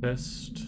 Best.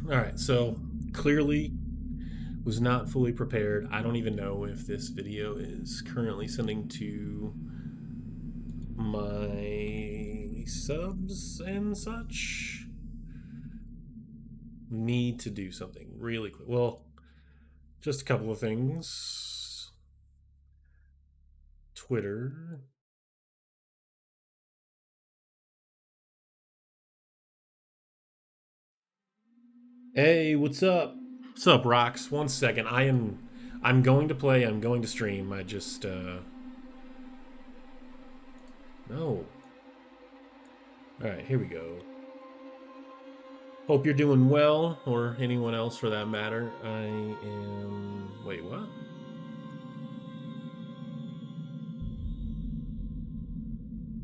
Alright, so clearly was not fully prepared. I don't even know if this video is currently sending to my subs and such. Need to do something really quick. Well, just a couple of things. Twitter. Hey, what's up? What's up, Rocks? 1 second. I'm going to play, I'm going to stream. I just no. Alright, here we go. Hope you're doing well, or anyone else for that matter. I am... Wait, what?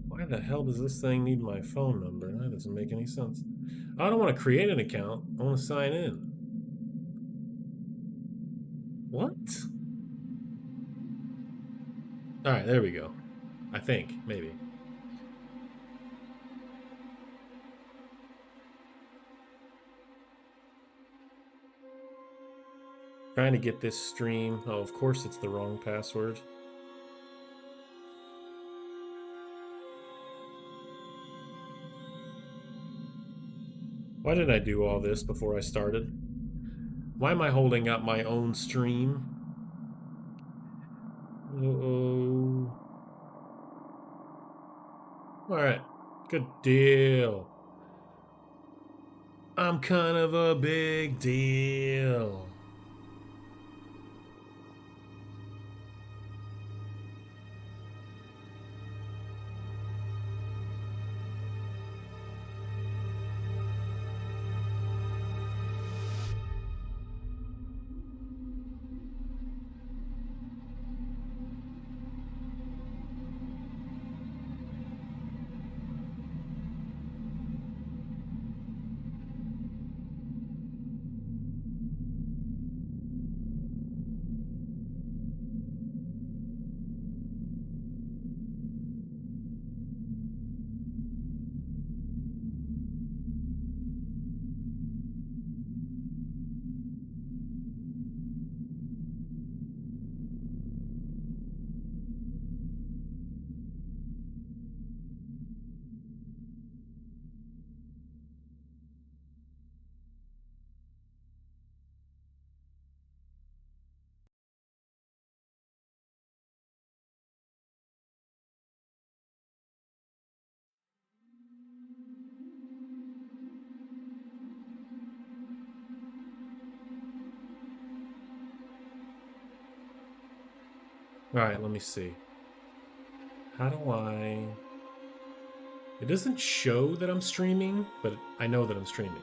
Why the hell does this thing need my phone number? That doesn't make any sense. I don't want to create an account. I want to sign in. What? Alright, there we go. I think, maybe. Trying to get this stream. Oh, of course it's the wrong password. Why did I do all this before I started? Why am I holding up my own stream? Uh-oh. Alright. Good deal. I'm kind of a big deal. Alright, let me see. How do I... It doesn't show that I'm streaming, but I know that I'm streaming.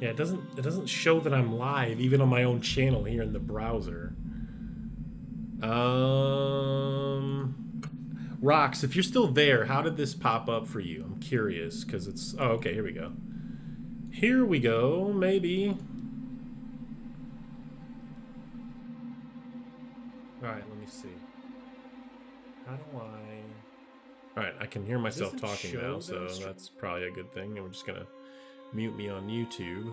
Yeah, it doesn't show that I'm live, even on my own channel here in the browser. Rox, if you're still there, how did this pop up for you? I'm curious, because it's... Oh, okay, here we go. Here we go, maybe. Alright, let me see. How do I... Alright, I can hear myself talking now, so that's probably a good thing. And we're just gonna mute me on YouTube.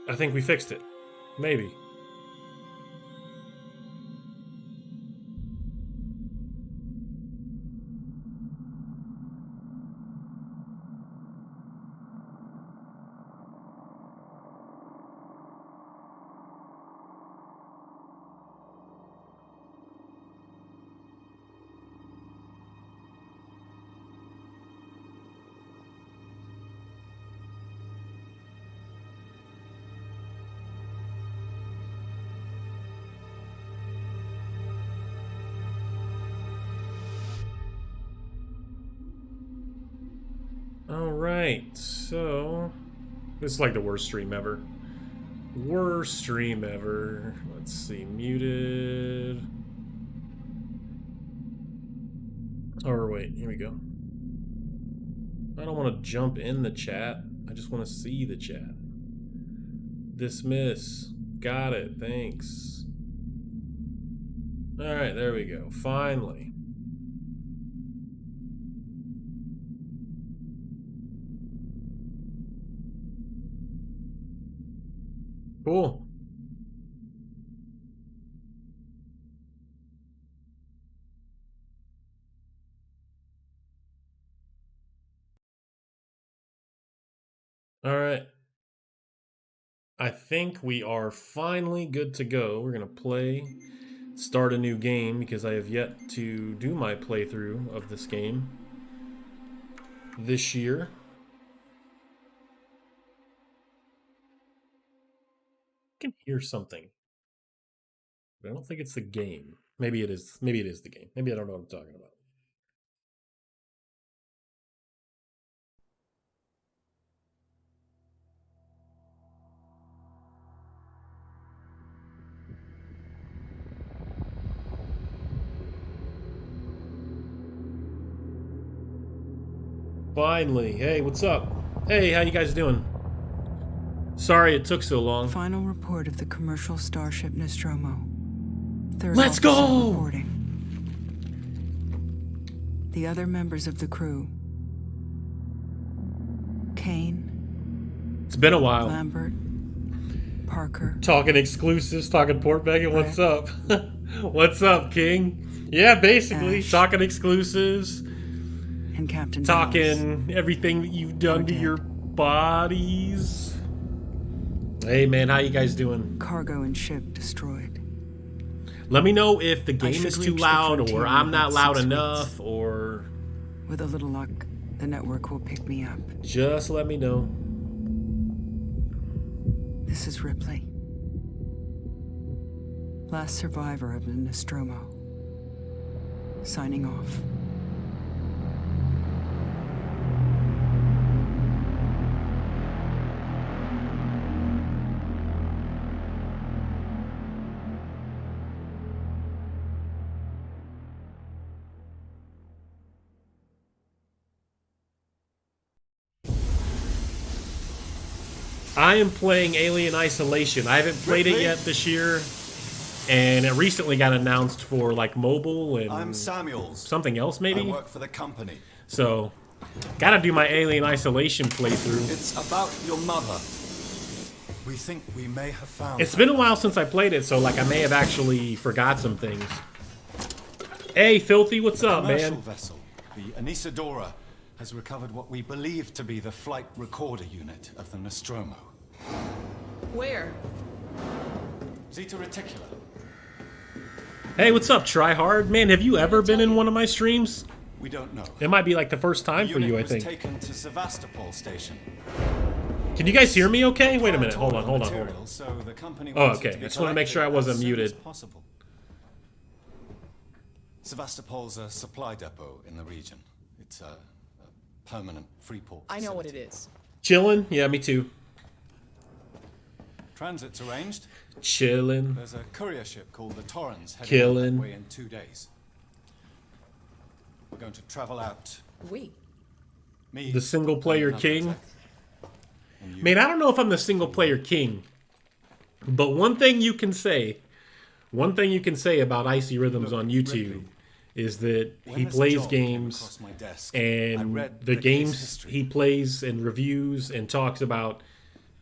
I think we fixed it. Maybe. Alright, so... This is like the worst stream ever. Worst stream ever. Let's see, muted... Or wait, here we go. I don't want to jump in the chat. I just want to see the chat. Dismiss. Got it, thanks. Alright, there we go. Finally. Cool. All right. I think we are finally good to go. We're going to play, start a new game, because I have yet to do my playthrough of this game this year. I can hear something, but I don't think it's the game. Maybe it is. Maybe it is the game. Maybe I don't know what I'm talking about. Finally. Hey, what's up? Hey, how you guys doing? Sorry it took so long. Final report of the commercial starship Nostromo. Let's go! Reporting. The other members of the crew: Kane. It's been a while. Lambert. Parker. Talking exclusives, talking Port Begging. What's up? What's up, King? Yeah, basically. Ash. Talking exclusives. And Captain Talking Bells. everything that you've done to your bodies. Hey, man, how you guys doing? Cargo and ship destroyed. Let me know if the game should is too reach the loud, frontier or in I'm not about loud 6 enough, weeks. or... With a little luck, the network will pick me up. Just let me know. This is Ripley. Last survivor of the Nostromo. Signing off. I am playing Alien Isolation. I haven't played it yet this year, and it recently got announced for like mobile and I'm Samuels. Something else maybe. I work for the company. So, gotta do my Alien Isolation playthrough. It's about your mother. We think we may have found It's been a while since I played it, so like I may have actually forgot some things. Hey, Filthy, what's up, commercial man? vessel, the Anisadora, has recovered what we believe to be the flight recorder unit of the Nostromo. Where? Zeta Reticula. Hey, what's up, Tryhard? Man, have you ever been in one of my streams? We don't know. It might be like the first time for you, I was think. taken to Sevastopol station. Can you guys hear me okay? Wait a minute, hold on. Material, so the company Oh, wanted okay. to be I just want to make sure I collected wasn't as soon as muted. possible. Sevastopol's a supply depot in the region. It's a permanent free port I know what it facility. is. Chillin'? Yeah, me too. Transit's arranged. Chilling. There's a courier ship called the Torrens heading Killing. that way in 2 days. We're going to travel out. We. Me, The single player and another king. exec. And you. Man, I don't know if I'm the single player king, but one thing you can say about Icy Rhythms Look, on YouTube Ripley, is that when he this plays job came games, across my desk, I and read the case games history. he plays and reviews and talks about,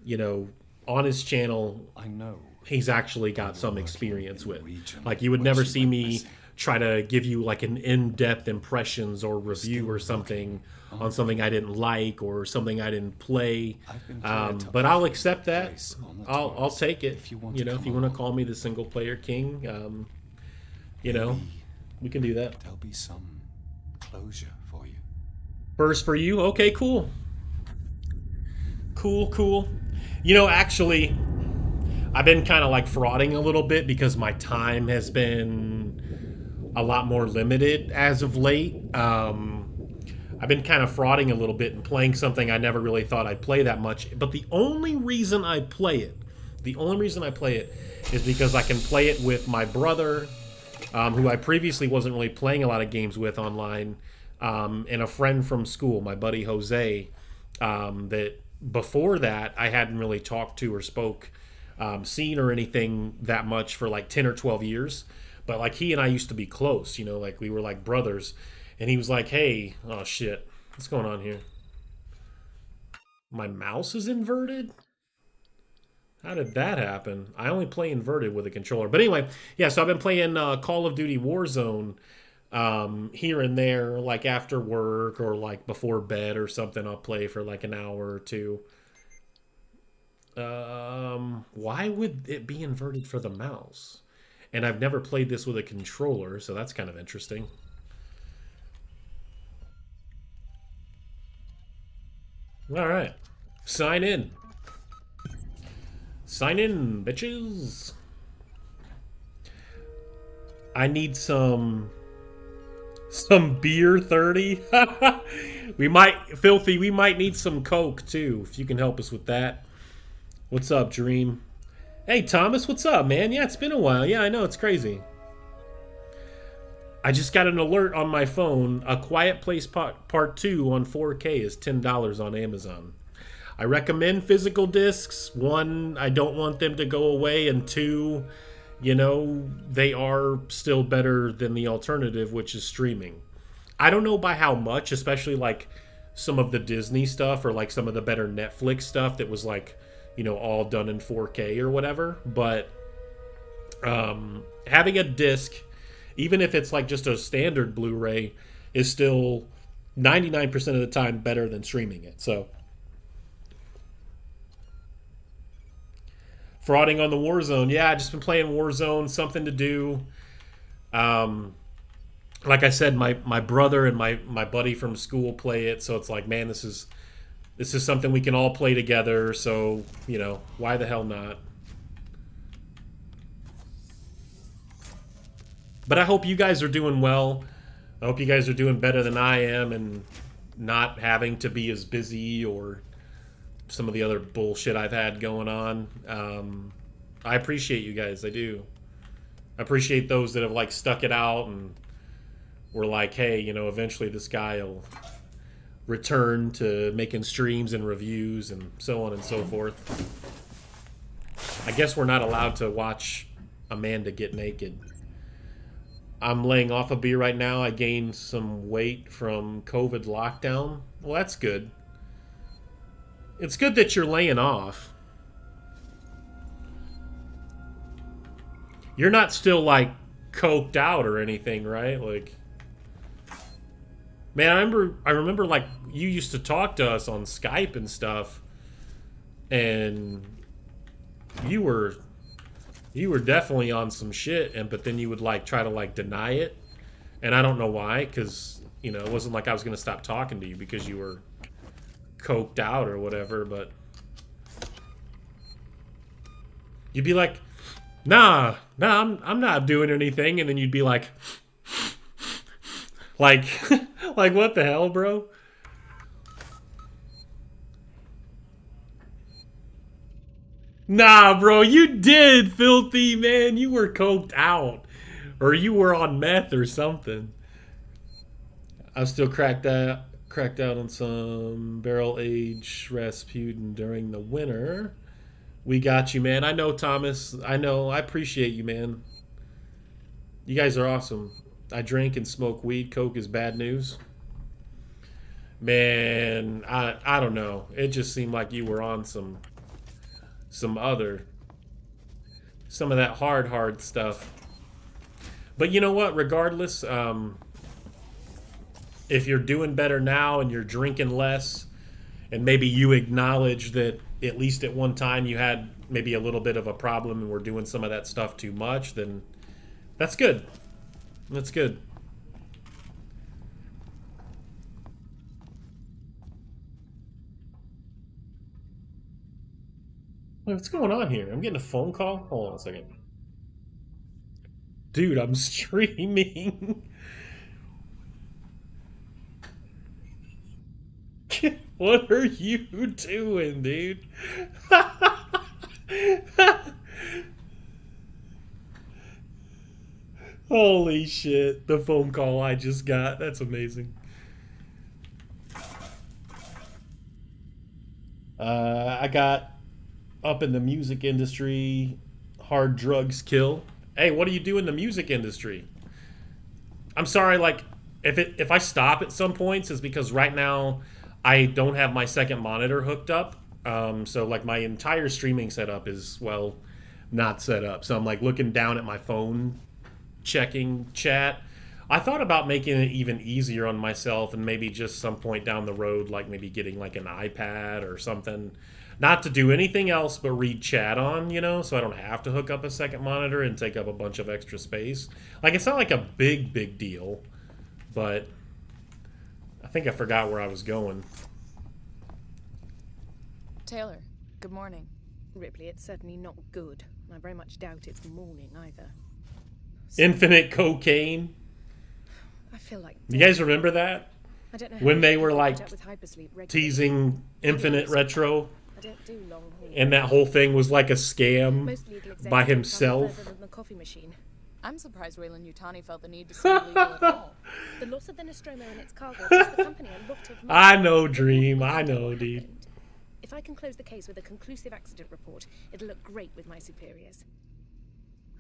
you know, on his channel, I know. he's actually got some experience with. region Like, you would where never she see went me missing. try to give you like an in-depth impressions or review or something on something I didn't like or something I didn't play. I've been cleared to But I'll offer accept you a that. place on the I'll Taurus take it. if you want You to know, if come you want along. to call me the single player king, you know, we can do that. There'll be some closure for you. First for you? Okay, cool. Cool. You know, actually, I've been kind of like frauding a little bit because my time has been a lot more limited as of late. I've been kind of frauding a little bit and playing something I never really thought I'd play that much. But the only reason I play it is because I can play it with my brother, who I previously wasn't really playing a lot of games with online, and a friend from school, my buddy Jose, that before that I hadn't really talked to or seen or anything that much for like 10 or 12 years. But like he and I used to be close, you know, like we were like brothers. And he was like, hey, oh shit, what's going on here? My mouse is inverted? How did that happen? I only play inverted with a controller. But anyway, yeah, so I've been playing Call of Duty Warzone here and there, like after work or like before bed or something. I'll play for like an hour or two. Why would it be inverted for the mouse? And I've never played this with a controller, so that's kind of interesting. All right, sign in. Sign in, bitches. I need some beer 30. We might need some Coke too, if you can help us with that. What's up, Dream? Hey, Thomas, what's up, man? Yeah, it's been a while. Yeah, I know, it's crazy. I just got an alert on my phone. A Quiet Place Part 2 on 4K is $10 on Amazon. I recommend physical discs. One, I don't want them to go away. And two, you know, they are still better than the alternative, which is streaming. I don't know by how much, especially like some of the Disney stuff or like some of the better Netflix stuff that was like, you know, all done in 4K or whatever. But having a disc, even if it's like just a standard Blu-ray, is still 99% of the time better than streaming it. So, frauding on the Warzone. Yeah, I just been playing Warzone, something to do. Like I said, my brother and my buddy from school play it, so it's like, man, this is something we can all play together. So, you know, why the hell not? But I hope you guys are doing well. I hope you guys are doing better than I am and not having to be as busy or some of the other bullshit I've had going on. I appreciate you guys. I do. I appreciate those that have like stuck it out and were like, hey, you know, eventually this guy will return to making streams and reviews and so on and so forth. I guess we're not allowed to watch Amanda get naked. I'm laying off a beer right now. I gained some weight from COVID lockdown. Well, that's good. It's good that you're laying off. You're not still like coked out or anything, right? Like, man, I remember like you used to talk to us on Skype and stuff, and you were definitely on some shit, but then you would like try to like deny it, and I don't know why, because you know it wasn't like I was gonna stop talking to you because you were coked out or whatever, but you'd be like, nah, I'm not doing anything, and then you'd be like like what the hell, bro? Nah, bro, you did, filthy man. You were coked out, or you were on meth or something. I'm still cracked out on some barrel aged Rasputin during the winter. We got you, man. I know, Thomas. I know. I appreciate you, man. You guys are awesome. I drink and smoke weed. Coke is bad news. Man, I don't know. It just seemed like you were on some of that hard stuff. But you know what? Regardless, if you're doing better now and you're drinking less, and maybe you acknowledge that at least at one time you had maybe a little bit of a problem and were doing some of that stuff too much, then that's good. That's good. What's going on here? I'm getting a phone call. Hold on a second. Dude, I'm streaming. What are you doing, dude? Holy shit. The phone call I just got. That's amazing. I got up in the music industry, hard drugs kill. Hey, what do you do in the music industry? I'm sorry, like, if I stop at some points, it's because right now I don't have my second monitor hooked up. So, like, my entire streaming setup is, well, not set up. So I'm, like, looking down at my phone, checking chat. I thought about making it even easier on myself and maybe just some point down the road, like, maybe getting, like, an iPad or something. Not to do anything else but read chat on, you know, so I don't have to hook up a second monitor and take up a bunch of extra space. Like, it's not like a big deal, but I think I forgot where I was going. Taylor, good morning. Ripley, it's certainly not good. I very much doubt it's morning either. Infinite cocaine. I feel like... You guys remember that? I don't know when they were, like, regularly. teasing Infinite Retro? I don't do long hauls. And that whole thing was like a scam Most legal executives by travel himself. further than the coffee machine. I'm surprised Weyland-Yutani felt the need to stay legal at all. The loss of the Nostromo and its cargo cost the company a lot of money. I know, Dream. I know, dude. If I can close the case with a conclusive accident report, it'll look great with my superiors.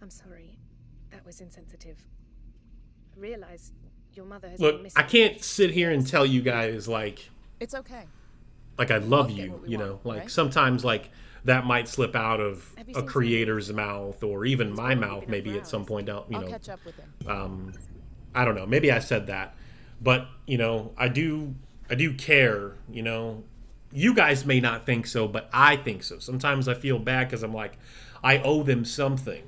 I'm sorry. That was insensitive. I realize your mother has been Look, missing. I can't sit here and tell you guys, like It's okay. I love We'll get you, what we you know? want, Like, right? sometimes, like, that might slip out of Have you a seen creator's mouth or even my He's mouth been maybe over at some hours. point down, you I'll know. catch up with him. I don't know. Maybe I said that. But, you know, I do care, you know. You guys may not think so, but I think so. Sometimes I feel bad because I'm like, I owe them something,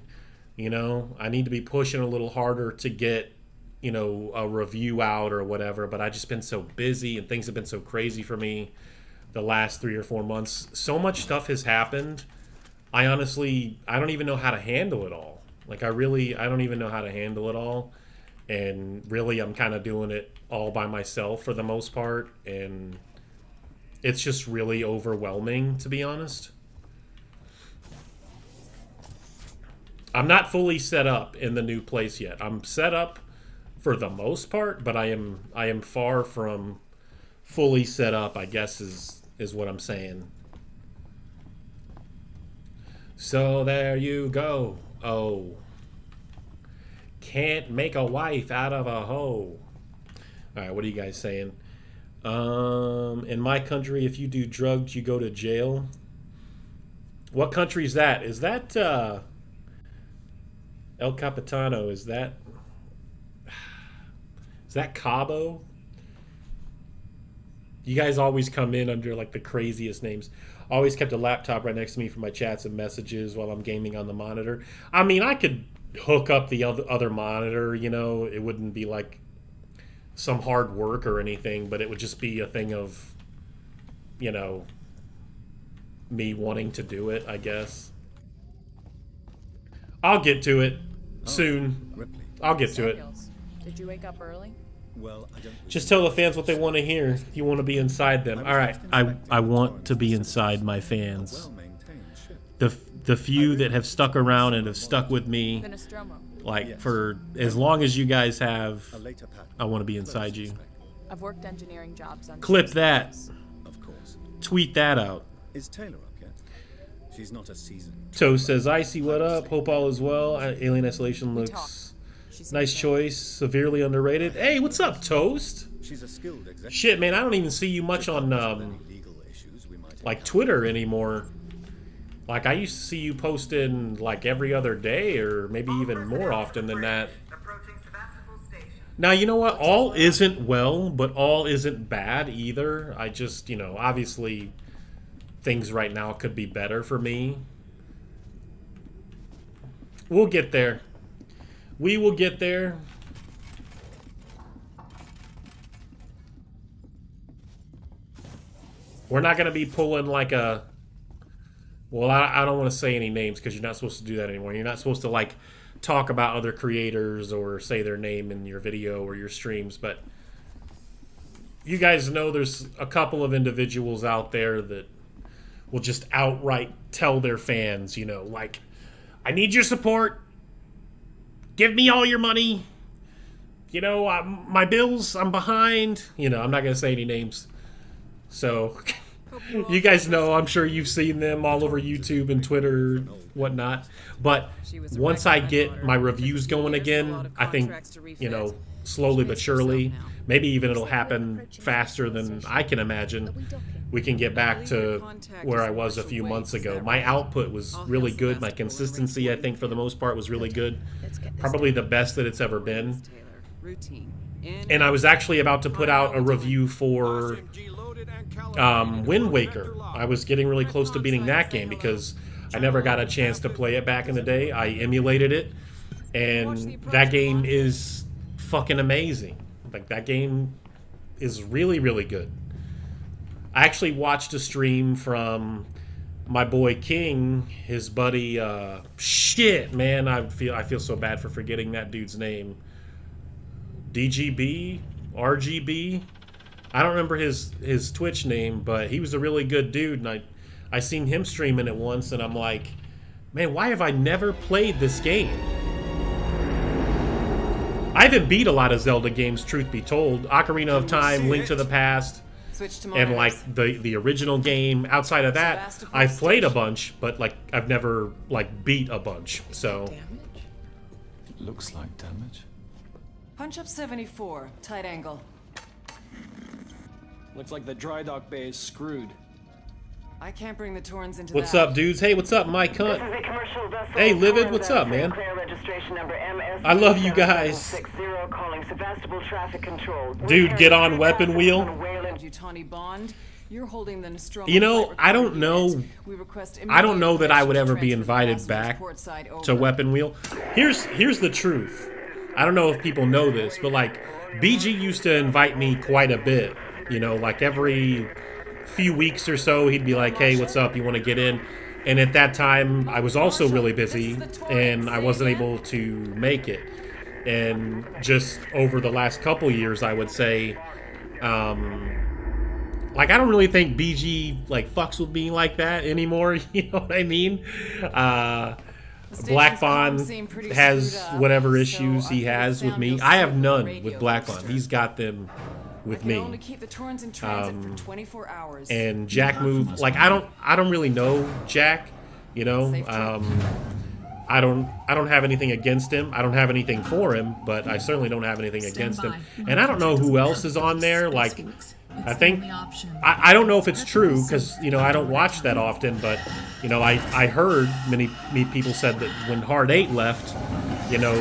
you know. I need to be pushing a little harder to get, you know, a review out or whatever. But I've just been so busy and things have been so crazy for me the last 3 or 4 months. So much stuff has happened. I don't even know how to handle it all. Like, I don't even know how to handle it all. And really, I'm kind of doing it all by myself for the most part. And it's just really overwhelming, to be honest. I'm not fully set up in the new place yet. I'm set up for the most part, but I am far from fully set up, I guess is what I'm saying. So there you go. Oh. Can't make a wife out of a hoe. Alright, what are you guys saying? In my country, if you do drugs, you go to jail. What country is that? Is that El Capitano? Is that Cabo? You guys always come in under like the craziest names. Always kept a laptop right next to me for my chats and messages while I'm gaming on the monitor. I mean, I could hook up the other monitor, you know. It wouldn't be like some hard work or anything, but it would just be a thing of, you know, me wanting to do it, I guess. I'll get to it soon. Ripley. I'll get to it. Samuels, did you wake up early? Well, I don't. Just tell the fans what they want to hear. You want to be inside them. All right, I want to be inside my fans. Well-maintained ship. the few that have stuck around and have stuck with me, The Nostromo. like, for as long as you guys have. I want to be inside you. I've worked engineering jobs on Clip ships. that. Of course. Tweet that out. Is Taylor up yet? She's not a seasoned. Toast says, Icy, what up? Hope all is well. Alien Isolation We looks talked. She said nice no. choice. Severely underrated. Hey, what's up, Toast? She's a skilled executive. Shit, man, I don't even see you much on, Any legal issues we might like, encounter. Twitter anymore. Like, I used to see you posting, like, every other day or maybe even more often than that. Now, you know what? All isn't well, but all isn't bad either. I just, you know, obviously things right now could be better for me. We'll get there. We will get there. We're not going to be pulling like a... Well, I don't want to say any names because you're not supposed to do that anymore. You're not supposed to, like, talk about other creators or say their name in your video or your streams, but you guys know there's a couple of individuals out there that will just outright tell their fans, you know, like, I need your support. Give me all your money. You know, my bills, I'm behind. You know, I'm not going to say any names. So, you guys know, I'm sure you've seen them all over YouTube and Twitter, whatnot. But once I get my reviews going again, I think, you know, slowly but surely, maybe even it'll happen faster than I can imagine, we can get back to where I was a few months ago. My output was really good. My consistency, I think, for the most part, was really good. Probably the best that it's ever been. And I was actually about to put out a review for Wind Waker. I was getting really close to beating that game because I never got a chance to play it back in the day. I emulated it, and that game is fucking amazing. Like, that game is really, really good. I actually watched a stream from my boy King, his buddy, shit, man, I feel so bad for forgetting that dude's name. DGB? RGB? I don't remember his Twitch name, but he was a really good dude, and I seen him streaming it once, and I'm like, man, why have I never played this game? I haven't beat a lot of Zelda games, truth be told. Ocarina of Time, Link to the Past, and like the original game. Outside of that, I've played a bunch, but like I've never like beat a bunch. So It looks like damage. Punch up 74, tight angle. Looks like the dry dock bay is screwed. I can't bring the Torrens into what's that. up, dudes? Hey, what's up, Mike Hunt? Hey, Livid, what's up, man? I love you guys. Dude, get on Weapon Wheel. Yutani Bond, you're holding the Nostromo You know, flight I don't recorder know. unit. We request I don't know that I would immediate ever be transfer invited passengers back port side to over. Weapon Wheel. Here's the truth. I don't know if people know this, but like BG used to invite me quite a bit. You know, like every few weeks or so, he'd be like, "Hey, what's up? You want to get in?" And at that time, I was also really busy, and I wasn't able to make it. And just over the last couple years, I would say, like, I don't really think BG like fucks with me like that anymore. You know what I mean? Black Bond has whatever issues he has with me. I have none with Black Bond. He's got them with me. Only keep the Torrens in transit for 24 hours. And Jack moved like I don't really know Jack, you know. I don't have anything against him. I don't have anything for him, but I certainly don't have anything against him. And I don't know who else is on there. Like, I think I don't know if it's true because you know I don't watch that often, but you know I heard many people said that when Hard 8 left, you know,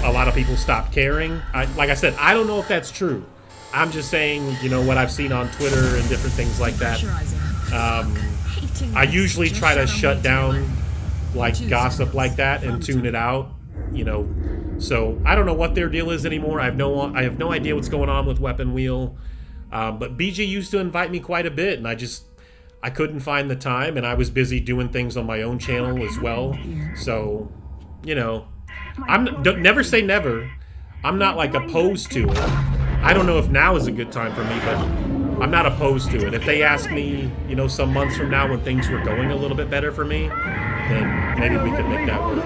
a lot of people stopped caring. Like I said, I don't know if that's true. I'm just saying, you know, what I've seen on Twitter and different things like that. I usually try to shut down like gossip like that and tune it out, you know. So I don't know what their deal is anymore. I have no idea what's going on with Weapon Wheel. But BG used to invite me quite a bit, and I couldn't find the time, and I was busy doing things on my own channel as well. So, you know, never say never. I'm not like opposed to it. I don't know if now is a good time for me, but I'm not opposed to it. If they ask me, you know, some months from now when things were going a little bit better for me, then maybe we could make that work.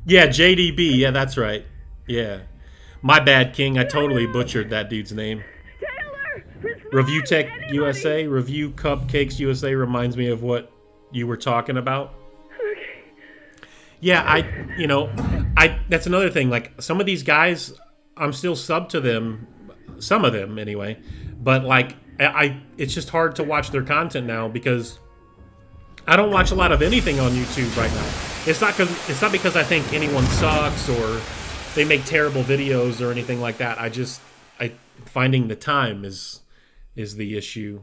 Yeah, JDB. Yeah, that's right. Yeah. My bad, King. I totally butchered that dude's name. Review Tech USA, Review Cupcakes USA reminds me of what you were talking about. Yeah, that's another thing. Like, some of these guys, I'm still sub to them, some of them anyway, but like, it's just hard to watch their content now because I don't watch a lot of anything on YouTube right now. It's not because I think anyone sucks or they make terrible videos or anything like that. Finding the time is the issue.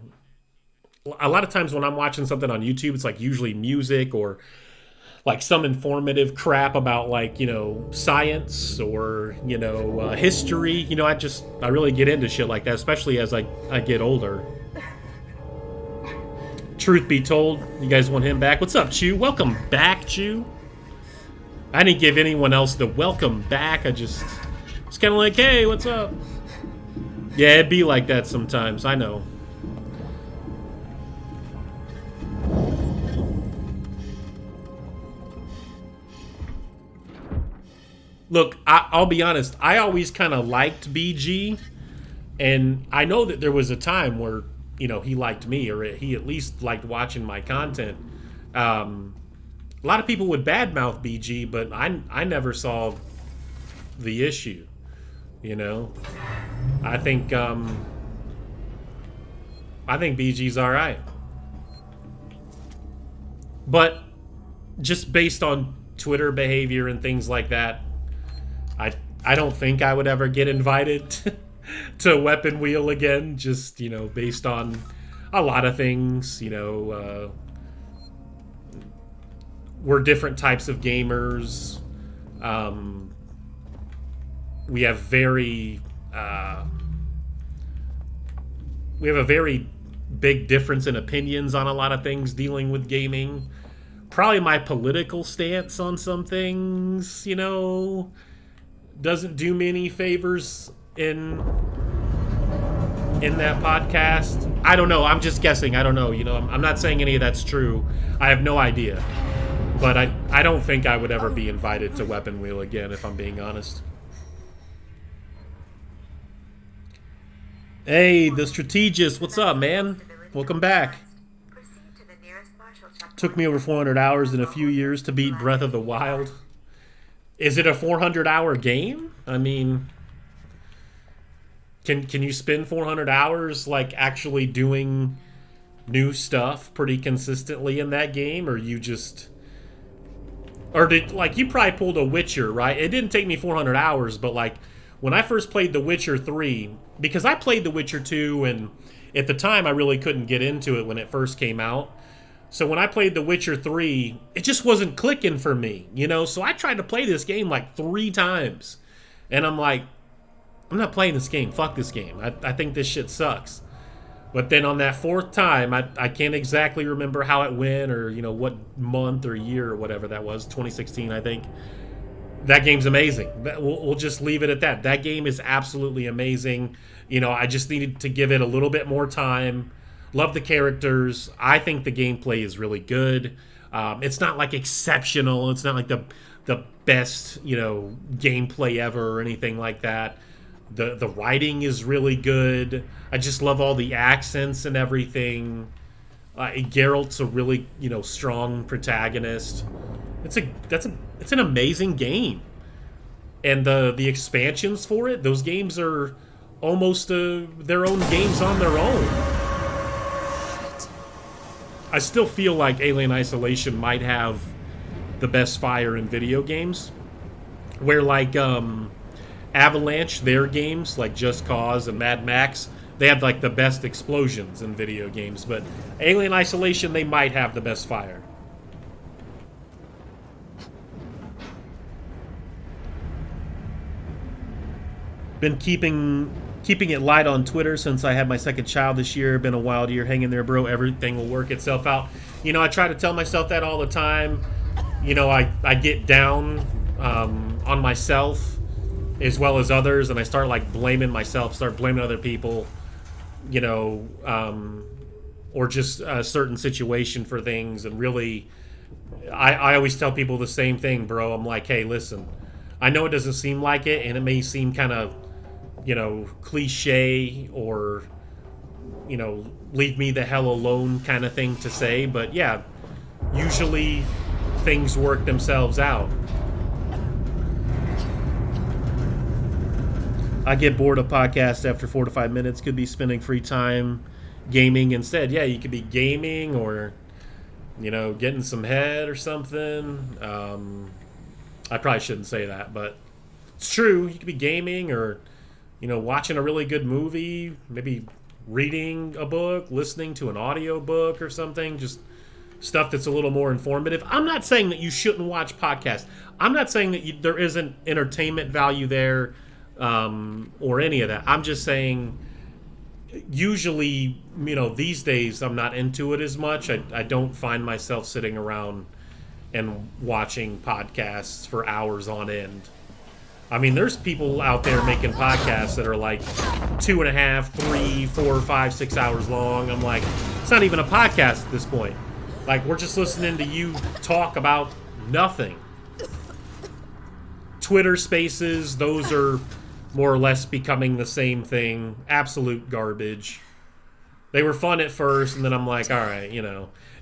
A lot of times when I'm watching something on YouTube, it's like usually music or like some informative crap about, like, you know, science or, you know, history. You know, I really get into shit like that, especially as I get older. Truth be told, you guys want him back? What's up, Chew? Welcome back, Chew. I didn't give anyone else the welcome back. It's kind of like, hey, what's up? Yeah, it'd be like that sometimes. I know. Look, I'll be honest. I always kind of liked BG, and I know that there was a time where, you know, he liked me, or he at least liked watching my content. A lot of people would badmouth BG, but I never saw the issue. You know, I think BG's all right, but just based on Twitter behavior and things like that, I don't think I would ever get invited to Weapon Wheel again. Just, you know, based on a lot of things. You know, we're different types of gamers. We have a very big difference in opinions on a lot of things dealing with gaming. Probably my political stance on some things, you know, doesn't do me any favors in that podcast. I don't know. I'm just guessing. I don't know. You know, I'm not saying any of that's true. I have no idea. But I don't think I would ever be invited to Weapon Wheel again, if I'm being honest. Hey, the Strategist. What's up, man? Welcome back. Took me over 400 hours in a few years to beat Breath of the Wild. Is it a 400-hour game? I mean, can you spend 400 hours like actually doing new stuff pretty consistently in that game, or you just, or did, like, you probably pulled a Witcher, right? It didn't take me 400 hours, but like when I first played The Witcher 3, because I played The Witcher 2 and at the time I really couldn't get into it when it first came out. So when I played The Witcher 3, it just wasn't clicking for me, you know? So I tried to play this game like 3 times. And I'm like, I'm not playing this game. Fuck this game. I think this shit sucks. But then on that 4th time, I can't exactly remember how it went or, you know, what month or year or whatever that was, 2016, I think. That game's amazing. We'll just leave it at that. That game is absolutely amazing. You know, I just needed to give it a little bit more time. Love the characters. I think the gameplay is really good. It's not like exceptional. It's not like the best, you know, gameplay ever or anything like that. The writing is really good. I just love all the accents and everything. Geralt's a really, you know, strong protagonist. It's an amazing game. And the expansions for it, those games are almost their own games on their own. I still feel like Alien Isolation might have the best fire in video games. Where, like, Avalanche, their games, like Just Cause and Mad Max, they have, like, the best explosions in video games. But Alien Isolation, they might have the best fire. Been keeping it light on Twitter since I had my second child this year. Been a wild year. Hang in there, bro. Everything will work itself out. You know, I try to tell myself that all the time. I get down on myself as well as others, and I start like blaming myself, start blaming other people, or just a certain situation for things. And really, I always tell people the same thing, bro. I'm like, hey, listen, I know it doesn't seem like it, and it may seem kind of, cliche or, leave me the hell alone kind of thing to say, but yeah, usually things work themselves out. I get bored of podcasts after 4 to 5 minutes. Could be spending free time gaming instead. Yeah, you could be gaming or, getting some head or something. I probably shouldn't say that, but it's true. You could be gaming or, watching a really good movie, maybe reading a book, listening to an audio book or something, just stuff that's a little more informative. I'm not saying that you shouldn't watch podcasts. I'm not saying that there isn't entertainment value there or any of that. I'm just saying usually, these days I'm not into it as much. I don't find myself sitting around and watching podcasts for hours on end. I mean, there's people out there making podcasts that are like 2.5, 3, 4, 5, 6 hours long. I'm like, it's not even a podcast at this point. Like, we're just listening to you talk about nothing. Twitter Spaces, those are more or less becoming the same thing. Absolute garbage. They were fun at first, and then I'm like, all right,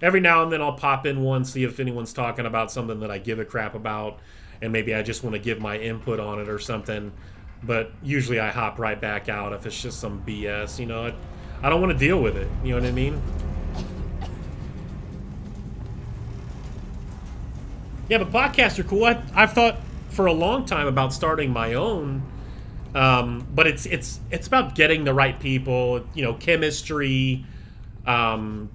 every now and then I'll pop in one, see if anyone's talking about something that I give a crap about, and maybe I just want to give my input on it or something. But usually I hop right back out if it's just some BS. I don't want to deal with it. You know what I mean? Yeah, but podcasts are cool. I've thought for a long time about starting my own, but it's about getting the right people. Chemistry. Do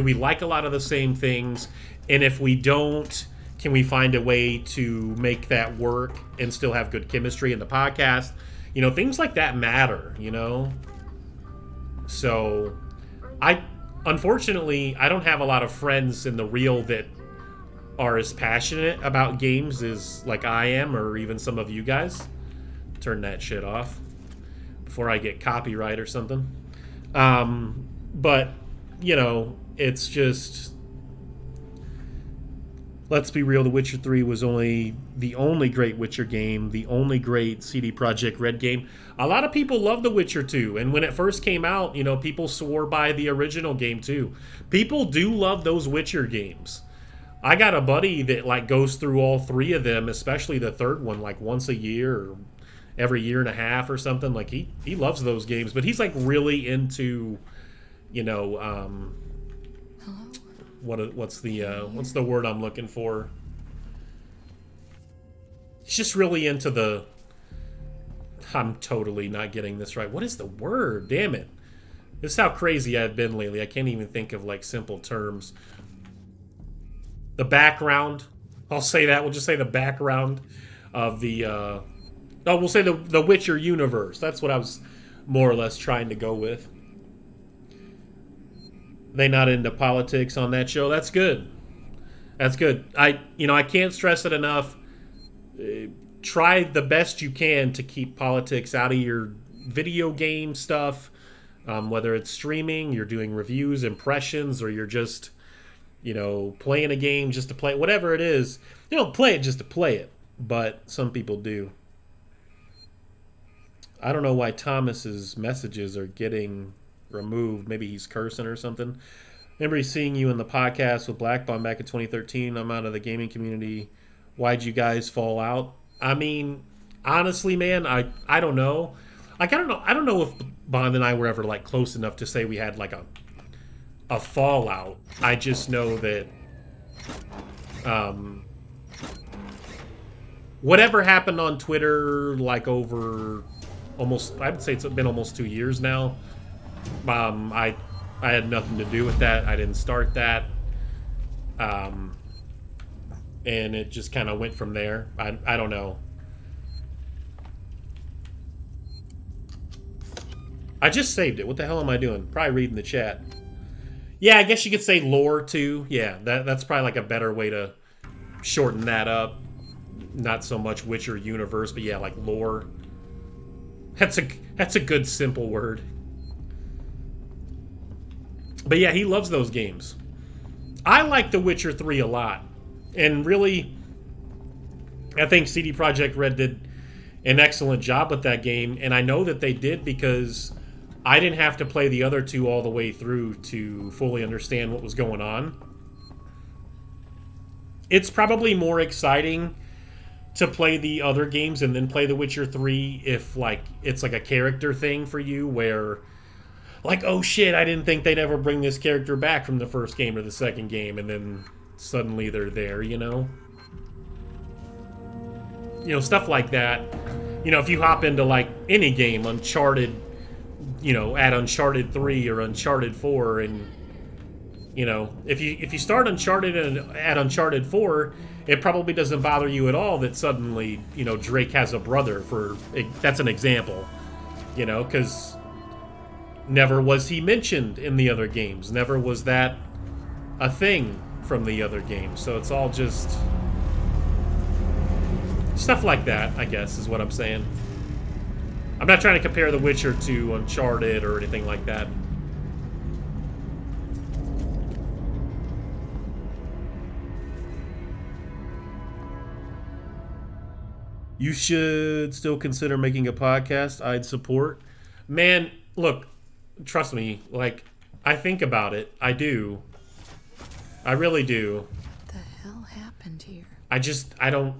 we like a lot of the same things? And if we don't, can we find a way to make that work and still have good chemistry in the podcast? Things like that matter. So unfortunately, I don't have a lot of friends in the real that are as passionate about games as like I am, or even some of you guys. Turn that shit off before I get copyright or something. But it's just, let's be real, The Witcher 3 was the only great Witcher game, the only great CD Projekt Red game. A lot of people love The Witcher 2, and when it first came out, people swore by the original game too. People do love those Witcher games. I got a buddy that like goes through all 3 of them, especially the third one, like once a year or every year and a half or something. Like he loves those games, but he's like really into, what's the word I'm looking for? He's just really into I'm totally not getting this right. What is the word? Damn it. This is how crazy I've been lately. I can't even think of like simple terms. The background. I'll say that. We'll just say the background of we'll say the Witcher universe. That's what I was more or less trying to go with. They not into politics on that show. That's good. That's good. I can't stress it enough. Try the best you can to keep politics out of your video game stuff. Whether it's streaming, you're doing reviews, impressions, or you're just, playing a game just to play it. Whatever it is, you don't play it just to play it. But some people do. I don't know why Thomas's messages are getting removed. Maybe he's cursing or something. Remember seeing you in the podcast with Blackbond back in 2013. I'm out of the gaming community. Why'd you guys fall out? I mean, honestly, man, I don't know. Like, I don't know if Bond and I were ever like close enough to say we had like a fallout. I just know that whatever happened on Twitter, like over almost, I would say it's been almost 2 years now. I had nothing to do with that. I didn't start that. And it just kind of went from there. I don't know. I just saved it. What the hell am I doing? Probably reading the chat. Yeah, I guess you could say lore too. Yeah, that's probably like a better way to shorten that up. Not so much Witcher universe, but yeah, like lore. That's a good simple word. But yeah, he loves those games. I like The Witcher 3 a lot. And really, I think CD Projekt Red did an excellent job with that game. And I know that they did because I didn't have to play the other two all the way through to fully understand what was going on. It's probably more exciting to play the other games and then play The Witcher 3 if, like, it's like a character thing for you where, like, oh shit, I didn't think they'd ever bring this character back from the first game or the second game, and then suddenly they're there, you know? You know, stuff like that. You know, if you hop into, like, any game, Uncharted, you know, at Uncharted 3 or Uncharted 4, and, you know, if you start Uncharted at Uncharted 4, it probably doesn't bother you at all that suddenly, you know, Drake has a brother. That's an example, you know, because never was he mentioned in the other games. Never was that a thing from the other games. So it's all just stuff like that, I guess, is what I'm saying. I'm not trying to compare The Witcher to Uncharted or anything like that. You should still consider making a podcast. I'd support. Man, look, trust me, like, I think about it. I do. I really do. What the hell happened here? I don't...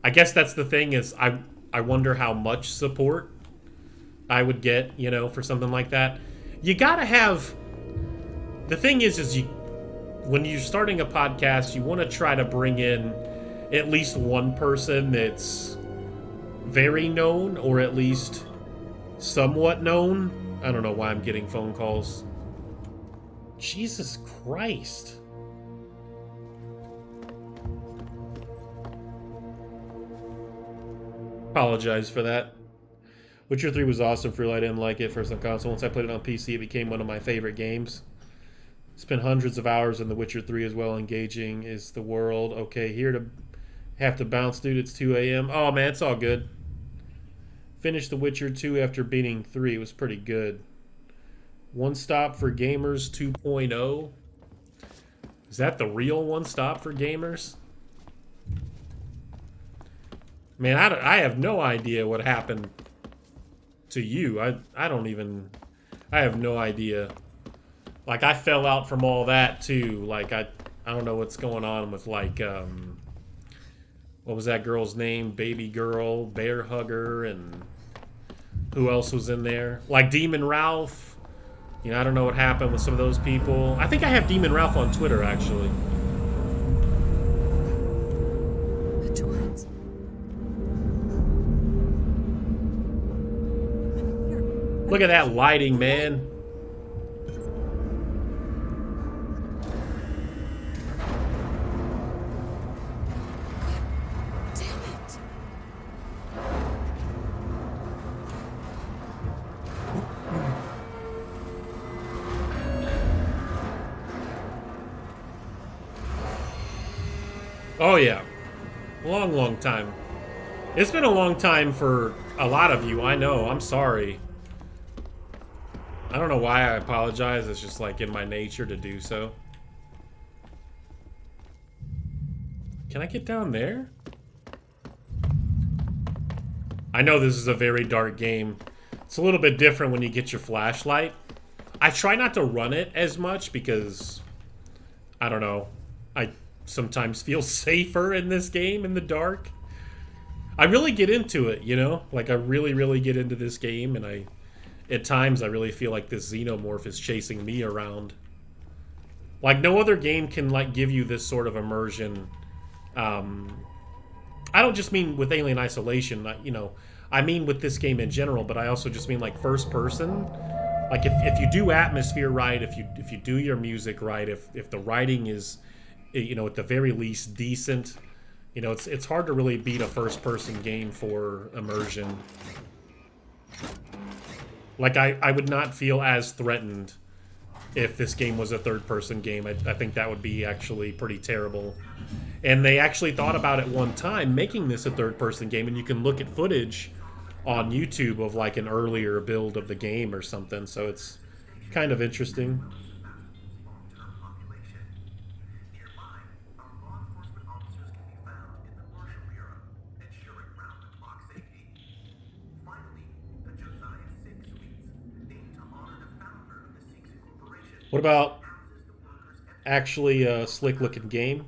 I guess that's the thing is I wonder how much support I would get, you know, for something like that. You gotta have... The thing is you... When you're starting a podcast, you want to try to bring in at least one person that's very known, or at least somewhat known. I don't know why I'm getting phone calls. Jesus Christ. Apologize for that. Witcher 3 was awesome for you. I didn't like it first on console. Once I played it on PC, it became one of my favorite games. Spent hundreds of hours in The Witcher 3 as well. Engaging is the world. Okay, here to have to bounce, dude. It's 2 a.m. Oh, man, it's all good. Finished The Witcher 2 after beating 3. It was pretty good. One Stop for Gamers 2.0. Is that the real One Stop for Gamers? Man, I have no idea what happened to you. I don't even... I have no idea. Like, I fell out from all that, too. Like, I don't know what's going on with, like, what was that girl's name? Baby Girl, Bear Hugger, and who else was in there? Like, Demon Ralph. You know, I don't know what happened with some of those people. I think I have Demon Ralph on Twitter, actually. The twins. Look at that lighting, man. Oh, yeah. Long time. It's been a long time for a lot of you, I know. I'm sorry. I don't know why I apologize. It's just like in my nature to do so. Can I get down there? I know this is a very dark game. It's a little bit different when you get your flashlight. I try not to run it as much because, I don't know, I sometimes feel safer in this game in the dark. I really get into it, you know? Like, I really get into this game, and at times I really feel like this xenomorph is chasing me around. Like, no other game can, like, give you this sort of immersion. I don't just mean with Alien Isolation, you know, I mean with this game in general, but I also just mean, like, first person. Like, if you do atmosphere right, if you do your music right, if the writing is, you know, at the very least decent, you know, it's hard to really beat a first-person game for immersion. Like, I would not feel as threatened if this game was a third-person game. I think that would be actually pretty terrible. And they actually thought about it one time, making this a third-person game, and you can look at footage on YouTube of like an earlier build of the game or something, so it's kind of interesting. What about actually a slick-looking game?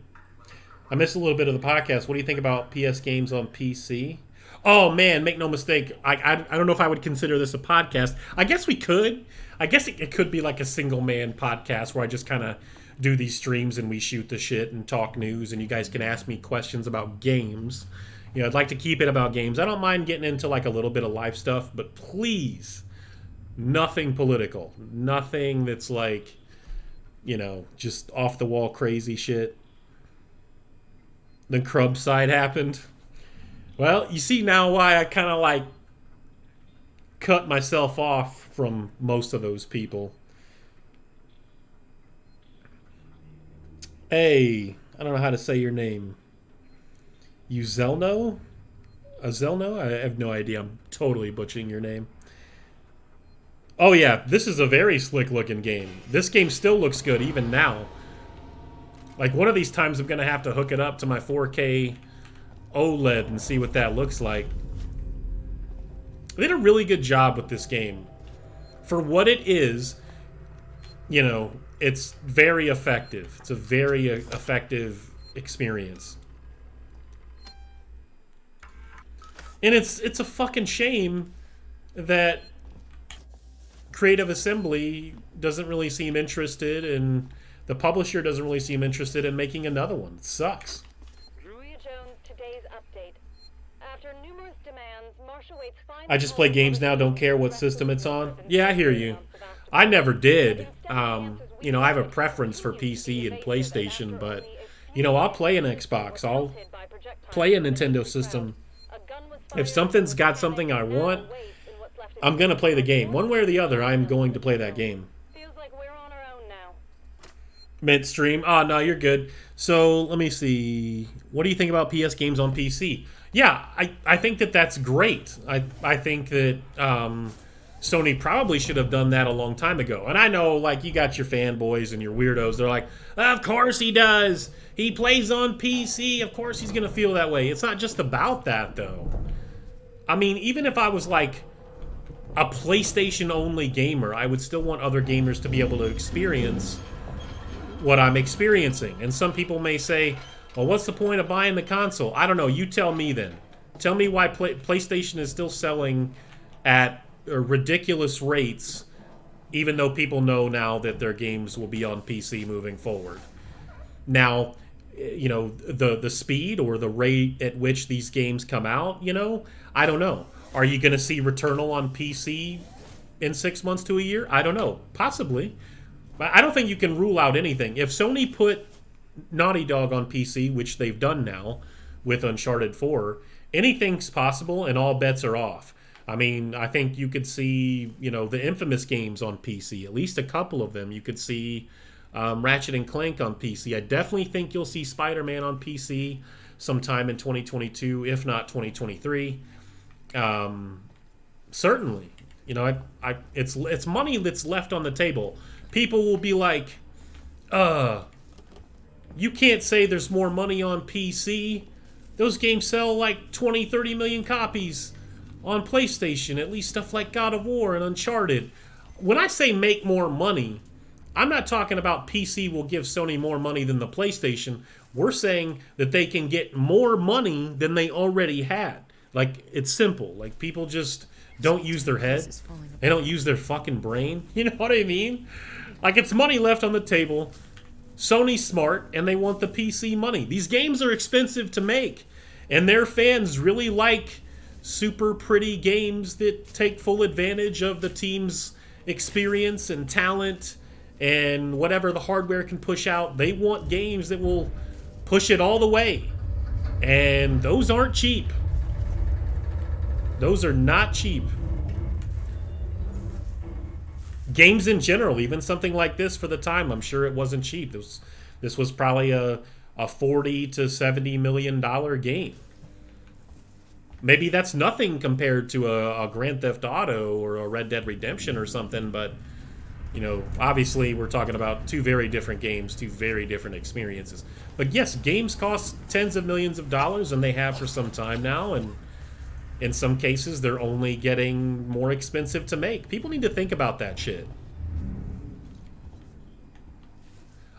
I missed a little bit of the podcast. What do you think about PS games on PC? Oh, man, make no mistake. I don't know if I would consider this a podcast. I guess we could. I guess it could be like a single-man podcast where I just kind of do these streams and we shoot the shit and talk news and you guys can ask me questions about games. You know, I'd like to keep it about games. I don't mind getting into like a little bit of life stuff, but please, nothing political. Nothing that's like, you know, just off-the-wall crazy shit. Then Crub side happened. Well, you see now why I kind of like cut myself off from most of those people. Hey, I don't know how to say your name. Uzelno? Azelno? I have no idea. I'm totally butchering your name. Oh yeah, this is a very slick looking game. This game still looks good even now. Like one of these times I'm going to have to hook it up to my 4K OLED and see what that looks like. They did a really good job with this game. For what it is, you know, it's very effective. It's a very effective experience. And it's a fucking shame that Creative Assembly doesn't really seem interested, and the publisher doesn't really seem interested in making another one. It sucks. I just play games now, don't care what system it's on. Yeah, I hear you. I never did. You know, I have a preference for PC and PlayStation, but, you know, I'll play an Xbox. I'll play a Nintendo system. If something's got something I want, I'm going to play the game. One way or the other, I'm going to play that game. Midstream. Oh, no, you're good. So, let me see. What do you think about PS games on PC? Yeah, I think that that's great. I think that Sony probably should have done that a long time ago. And I know, like, you got your fanboys and your weirdos. They're like, of course he does. He plays on PC. Of course he's going to feel that way. It's not just about that, though. I mean, even if I was, like, a PlayStation-only gamer, I would still want other gamers to be able to experience what I'm experiencing. And some people may say, well, what's the point of buying the console? I don't know. You tell me then. Tell me why PlayStation is still selling at ridiculous rates, even though people know now that their games will be on PC moving forward. Now, you know, the speed or the rate at which these games come out, you know, I don't know. Are you going to see Returnal on PC in 6 months to a year? I don't know. Possibly. But I don't think you can rule out anything. If Sony put Naughty Dog on PC, which they've done now with Uncharted 4, anything's possible and all bets are off. I mean, I think you could see, you know, the Infamous games on PC, at least a couple of them. You could see Ratchet and Clank on PC. I definitely think you'll see Spider-Man on PC sometime in 2022, if not 2023. Certainly, you know, it's money that's left on the table. People will be like, you can't say there's more money on PC. Those games sell like 20, 30 million copies on PlayStation, at least stuff like God of War and Uncharted. When I say make more money, I'm not talking about PC will give Sony more money than the PlayStation. We're saying that they can get more money than they already had. Like, it's simple. Like, people just don't use their head. They don't use their fucking brain. You know what I mean? Like, it's money left on the table. Sony's smart, and they want the PC money. These games are expensive to make, and their fans really like super pretty games that take full advantage of the team's experience and talent and whatever the hardware can push out. They want games that will push it all the way, and those aren't cheap. Those are not cheap. games in general, even something like this for the time, I'm sure it wasn't cheap. This was probably a $40 to $70 million game. Maybe that's nothing compared to a Grand Theft Auto or a Red Dead Redemption or something, but, you know, obviously we're talking about two very different games, two very different experiences. But yes, games cost tens of millions of dollars, and they have for some time now, and in some cases they're only getting more expensive to make. People need to think about that shit.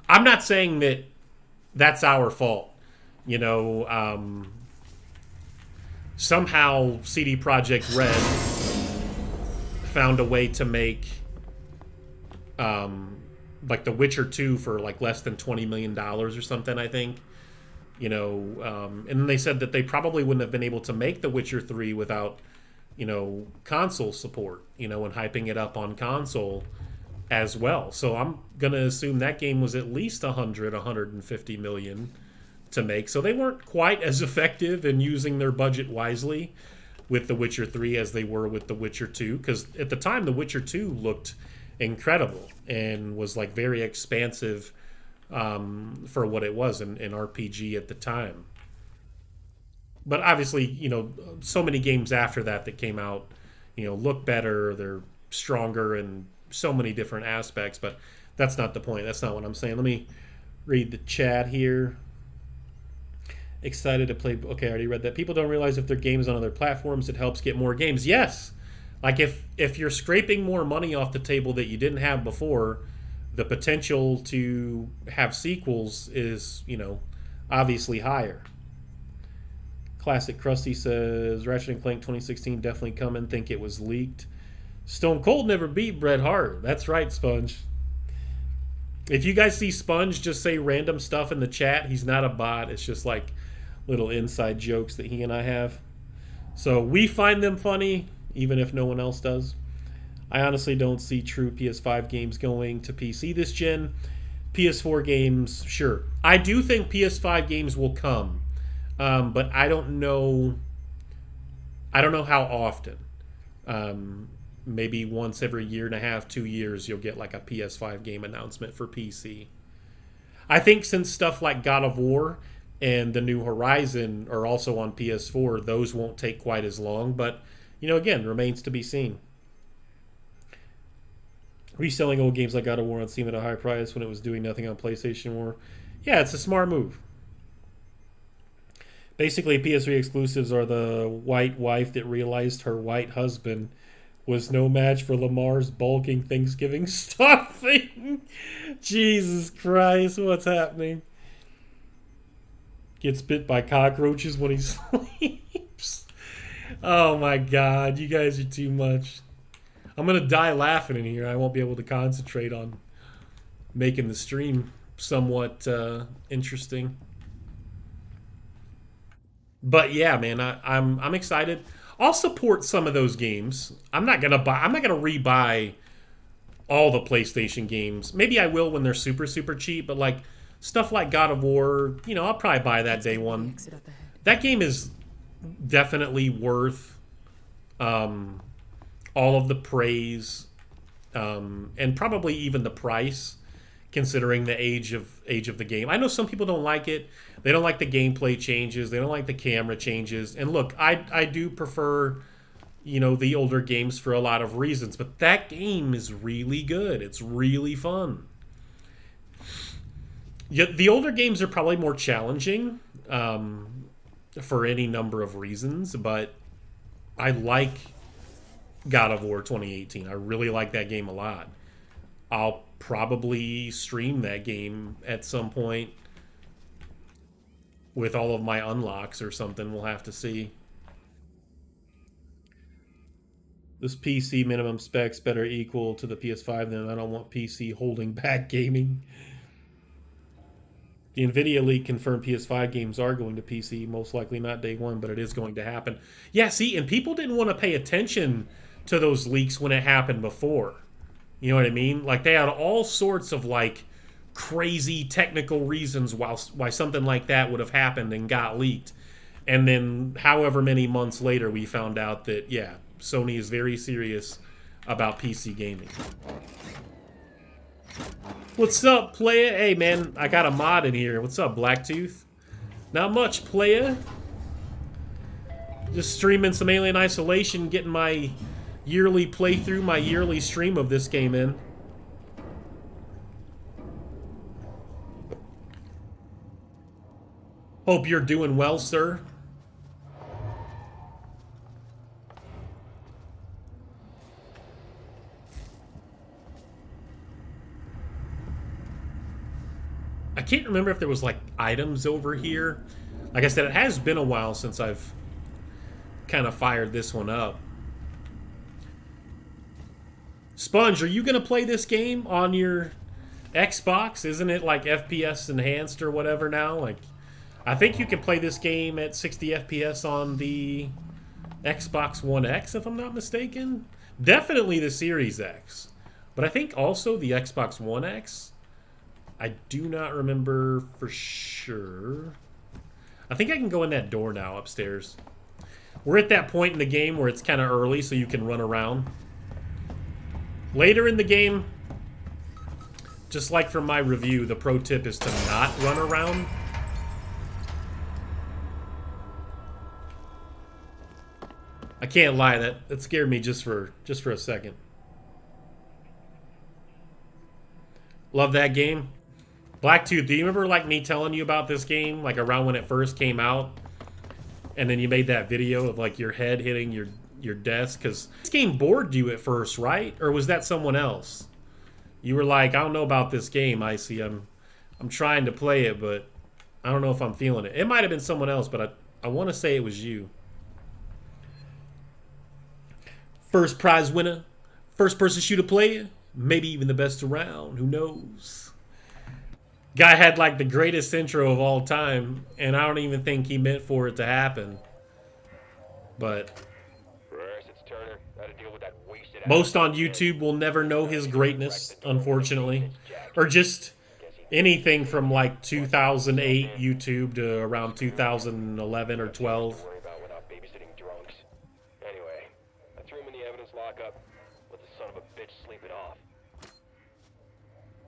I'm not saying that that's our fault. You know, somehow CD Projekt Red found a way to make like The Witcher 2 for like less than $20 million or something, I think. You know, and then they said that they probably wouldn't have been able to make The Witcher 3 without, you know, console support, you know, and hyping it up on console as well. So I'm going to assume that game was at least 150 million to make. So they weren't quite as effective in using their budget wisely with The Witcher 3 as they were with The Witcher 2, because at the time The Witcher 2 looked incredible and was like very expansive for what it was, an RPG at the time. But obviously, you know, so many games after that that came out, you know, look better, they're stronger in so many different aspects, but that's not the point. That's not what I'm saying. Let me read the chat here. Excited to play. Okay, I already read that. People don't realize if their games on other platforms, it helps get more games. Yes. Like if you're scraping more money off the table that you didn't have before, the potential to have sequels is, you know, obviously higher. Classic Krusty says, Ratchet & Clank 2016 definitely coming. Think it was leaked. Stone Cold never beat Bret Hart. That's right, Sponge. If you guys see Sponge just say random stuff in the chat, he's not a bot. It's just like little inside jokes that he and I have. So we find them funny, even if no one else does. I honestly don't see true PS5 games going to PC this gen. PS4 games, sure. I do think PS5 games will come, but I don't know. I don't know how often. Maybe once every year and a half, 2 years, you'll get like a PS5 game announcement for PC. I think since stuff like God of War and the new Horizon are also on PS4, those won't take quite as long. But, you know, again, remains to be seen. Reselling old games like God of War on Steam at a high price when it was doing nothing on PlayStation War. Yeah, it's a smart move. Basically, PS3 exclusives are the white wife that realized her white husband was no match for Lamar's bulking Thanksgiving stuffing. Jesus Christ, what's happening? Gets bit by cockroaches when he sleeps. Oh my God, you guys are too much. I'm going to die laughing in here. I won't be able to concentrate on making the stream somewhat interesting. But yeah, man, I'm excited. I'll support some of those games. I'm not gonna rebuy all the PlayStation games. Maybe I will when they're super, super cheap, but like stuff like God of War, you know, I'll probably buy that day one. That game is definitely worth all of the praise and probably even the price, considering the age of the game. I know some people don't like it. They don't like the gameplay changes. They don't like the camera changes. And look, I do prefer, you know, the older games for a lot of reasons, but that game is really good. It's really fun. Yet the older games are probably more challenging for any number of reasons, but I like God of War 2018. I really like that game a lot. I'll probably stream that game at some point with all of my unlocks or something. We'll have to see. This PC minimum specs better equal to the PS5, then I don't want PC holding back gaming. The Nvidia leak confirmed PS5 games are going to PC, most likely not day one, but it is going to happen. Yeah, see, and people didn't want to pay attention to those leaks when it happened before. You know what I mean? Like, they had all sorts of, like, crazy technical reasons why something like that would have happened and got leaked. And then however many months later, we found out that, yeah, Sony is very serious about PC gaming. What's up, player? Hey, man, I got a mod in here. What's up, Blacktooth? Not much, player. Just streaming some Alien Isolation, getting my yearly playthrough, my yearly stream of this game in. Hope you're doing well, sir. I can't remember if there was like items over here. Like I said, it has been a while since I've kind of fired this one up. Sponge, are you gonna play this game on your Xbox? Isn't it like FPS enhanced or whatever now? Like, I think you can play this game at 60 FPS on the Xbox One X, if I'm not mistaken. Definitely the Series X, but I think also the Xbox One X. I do not remember for sure. I think I can go in that door now upstairs. We're at that point in the game where it's kind of early, so you can run around. Later in the game, just like from my review, the pro tip is to not run around. I can't lie, that scared me just for a second. Love that game. Blacktooth, do you remember like me telling you about this game like around when it first came out? And then you made that video of like your head hitting your desk, because this game bored you at first, right? Or was that someone else? You were like, I don't know about this game, Icy. I'm trying to play it, but I don't know if I'm feeling it. It might have been someone else, but I want to say it was you. First prize winner, first person shooter player, maybe even the best around, who knows? Guy had like the greatest intro of all time, and I don't even think he meant for it to happen. But most on YouTube will never know his greatness, unfortunately. Or just anything from like 2008 YouTube to around 2011 or 12.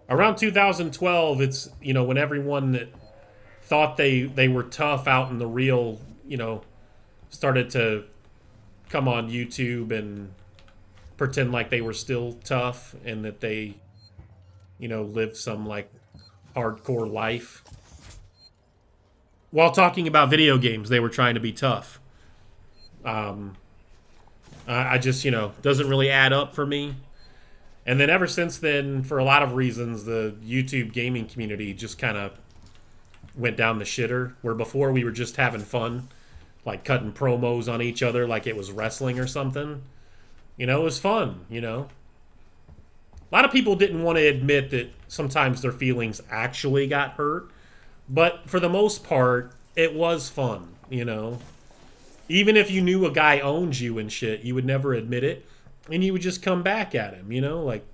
Around 2012, it's, you know, when everyone that thought they were tough out in the real, you know, started to come on YouTube and pretend like they were still tough and that they, you know, lived some, like, hardcore life. While talking about video games, they were trying to be tough. I just, you know, doesn't really add up for me. And then ever since then, for a lot of reasons, the YouTube gaming community just kind of went down the shitter. Where before we were just having fun, like cutting promos on each other like it was wrestling or something. You know, it was fun, you know. A lot of people didn't want to admit that sometimes their feelings actually got hurt. But for the most part, it was fun, you know. Even if you knew a guy owned you and shit, you would never admit it. And you would just come back at him, you know? Like,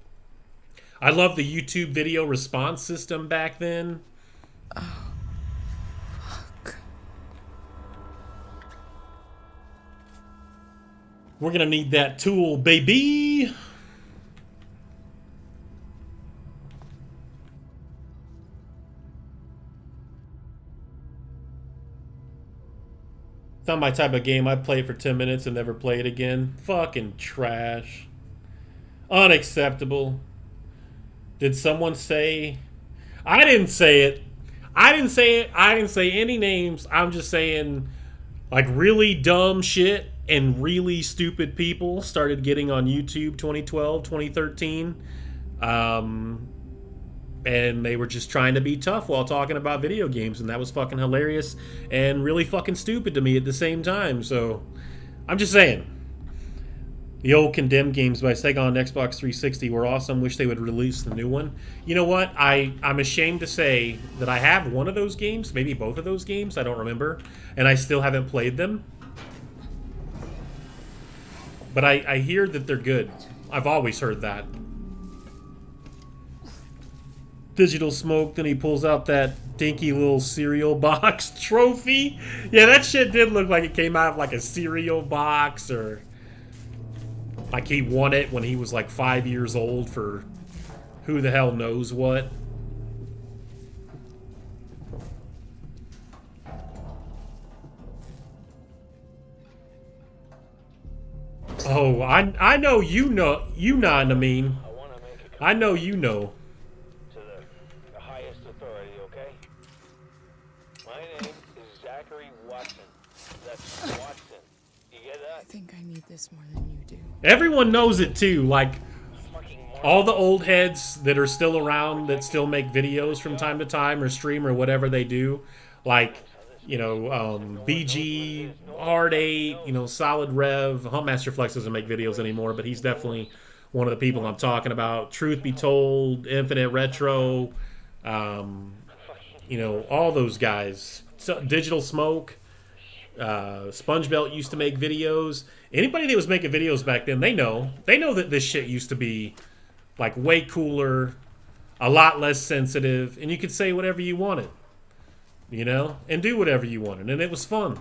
I love the YouTube video response system back then. Oh, fuck. We're gonna need that tool, baby! It's not my type of game. I'd play it for 10 minutes and never play it again. Fucking trash. Unacceptable. Did someone say... I didn't say it. I didn't say it. I didn't say any names. I'm just saying, like, really dumb shit and really stupid people started getting on YouTube 2012, 2013. And they were just trying to be tough while talking about video games, and that was fucking hilarious and really fucking stupid to me at the same time. So, I'm just saying. The old Condemned games by Sega on Xbox 360 were awesome. Wish they would release the new one. You know what? I'm ashamed to say that I have one of those games, maybe both of those games, I don't remember, and I still haven't played them. But I hear that they're good. I've always heard that. Digital Smoke, then he pulls out that dinky little cereal box trophy. Yeah, that shit did look like it came out of like a cereal box or Like he won it when he was like 5 years old for who the hell knows what. Oh, I know you know I mean. I know you know. To the highest authority, okay? My name is Zachary Watson. That's Watson. You get I that? think I need this more than you do. Everyone knows it too. Like all the old heads that are still around that still make videos from time to time or stream or whatever they do, like, you know, BG, Hard 8, you know, Solid Rev. Huntmaster Flex doesn't make videos anymore, but he's definitely one of the people I'm talking about. Truth Be Told, Infinite Retro, you know, all those guys. So, Digital Smoke, Sponge Belt used to make videos. Anybody that was making videos back then, they know that this shit used to be like way cooler, a lot less sensitive, and you could say whatever you wanted, you know, and do whatever you wanted, and it was fun.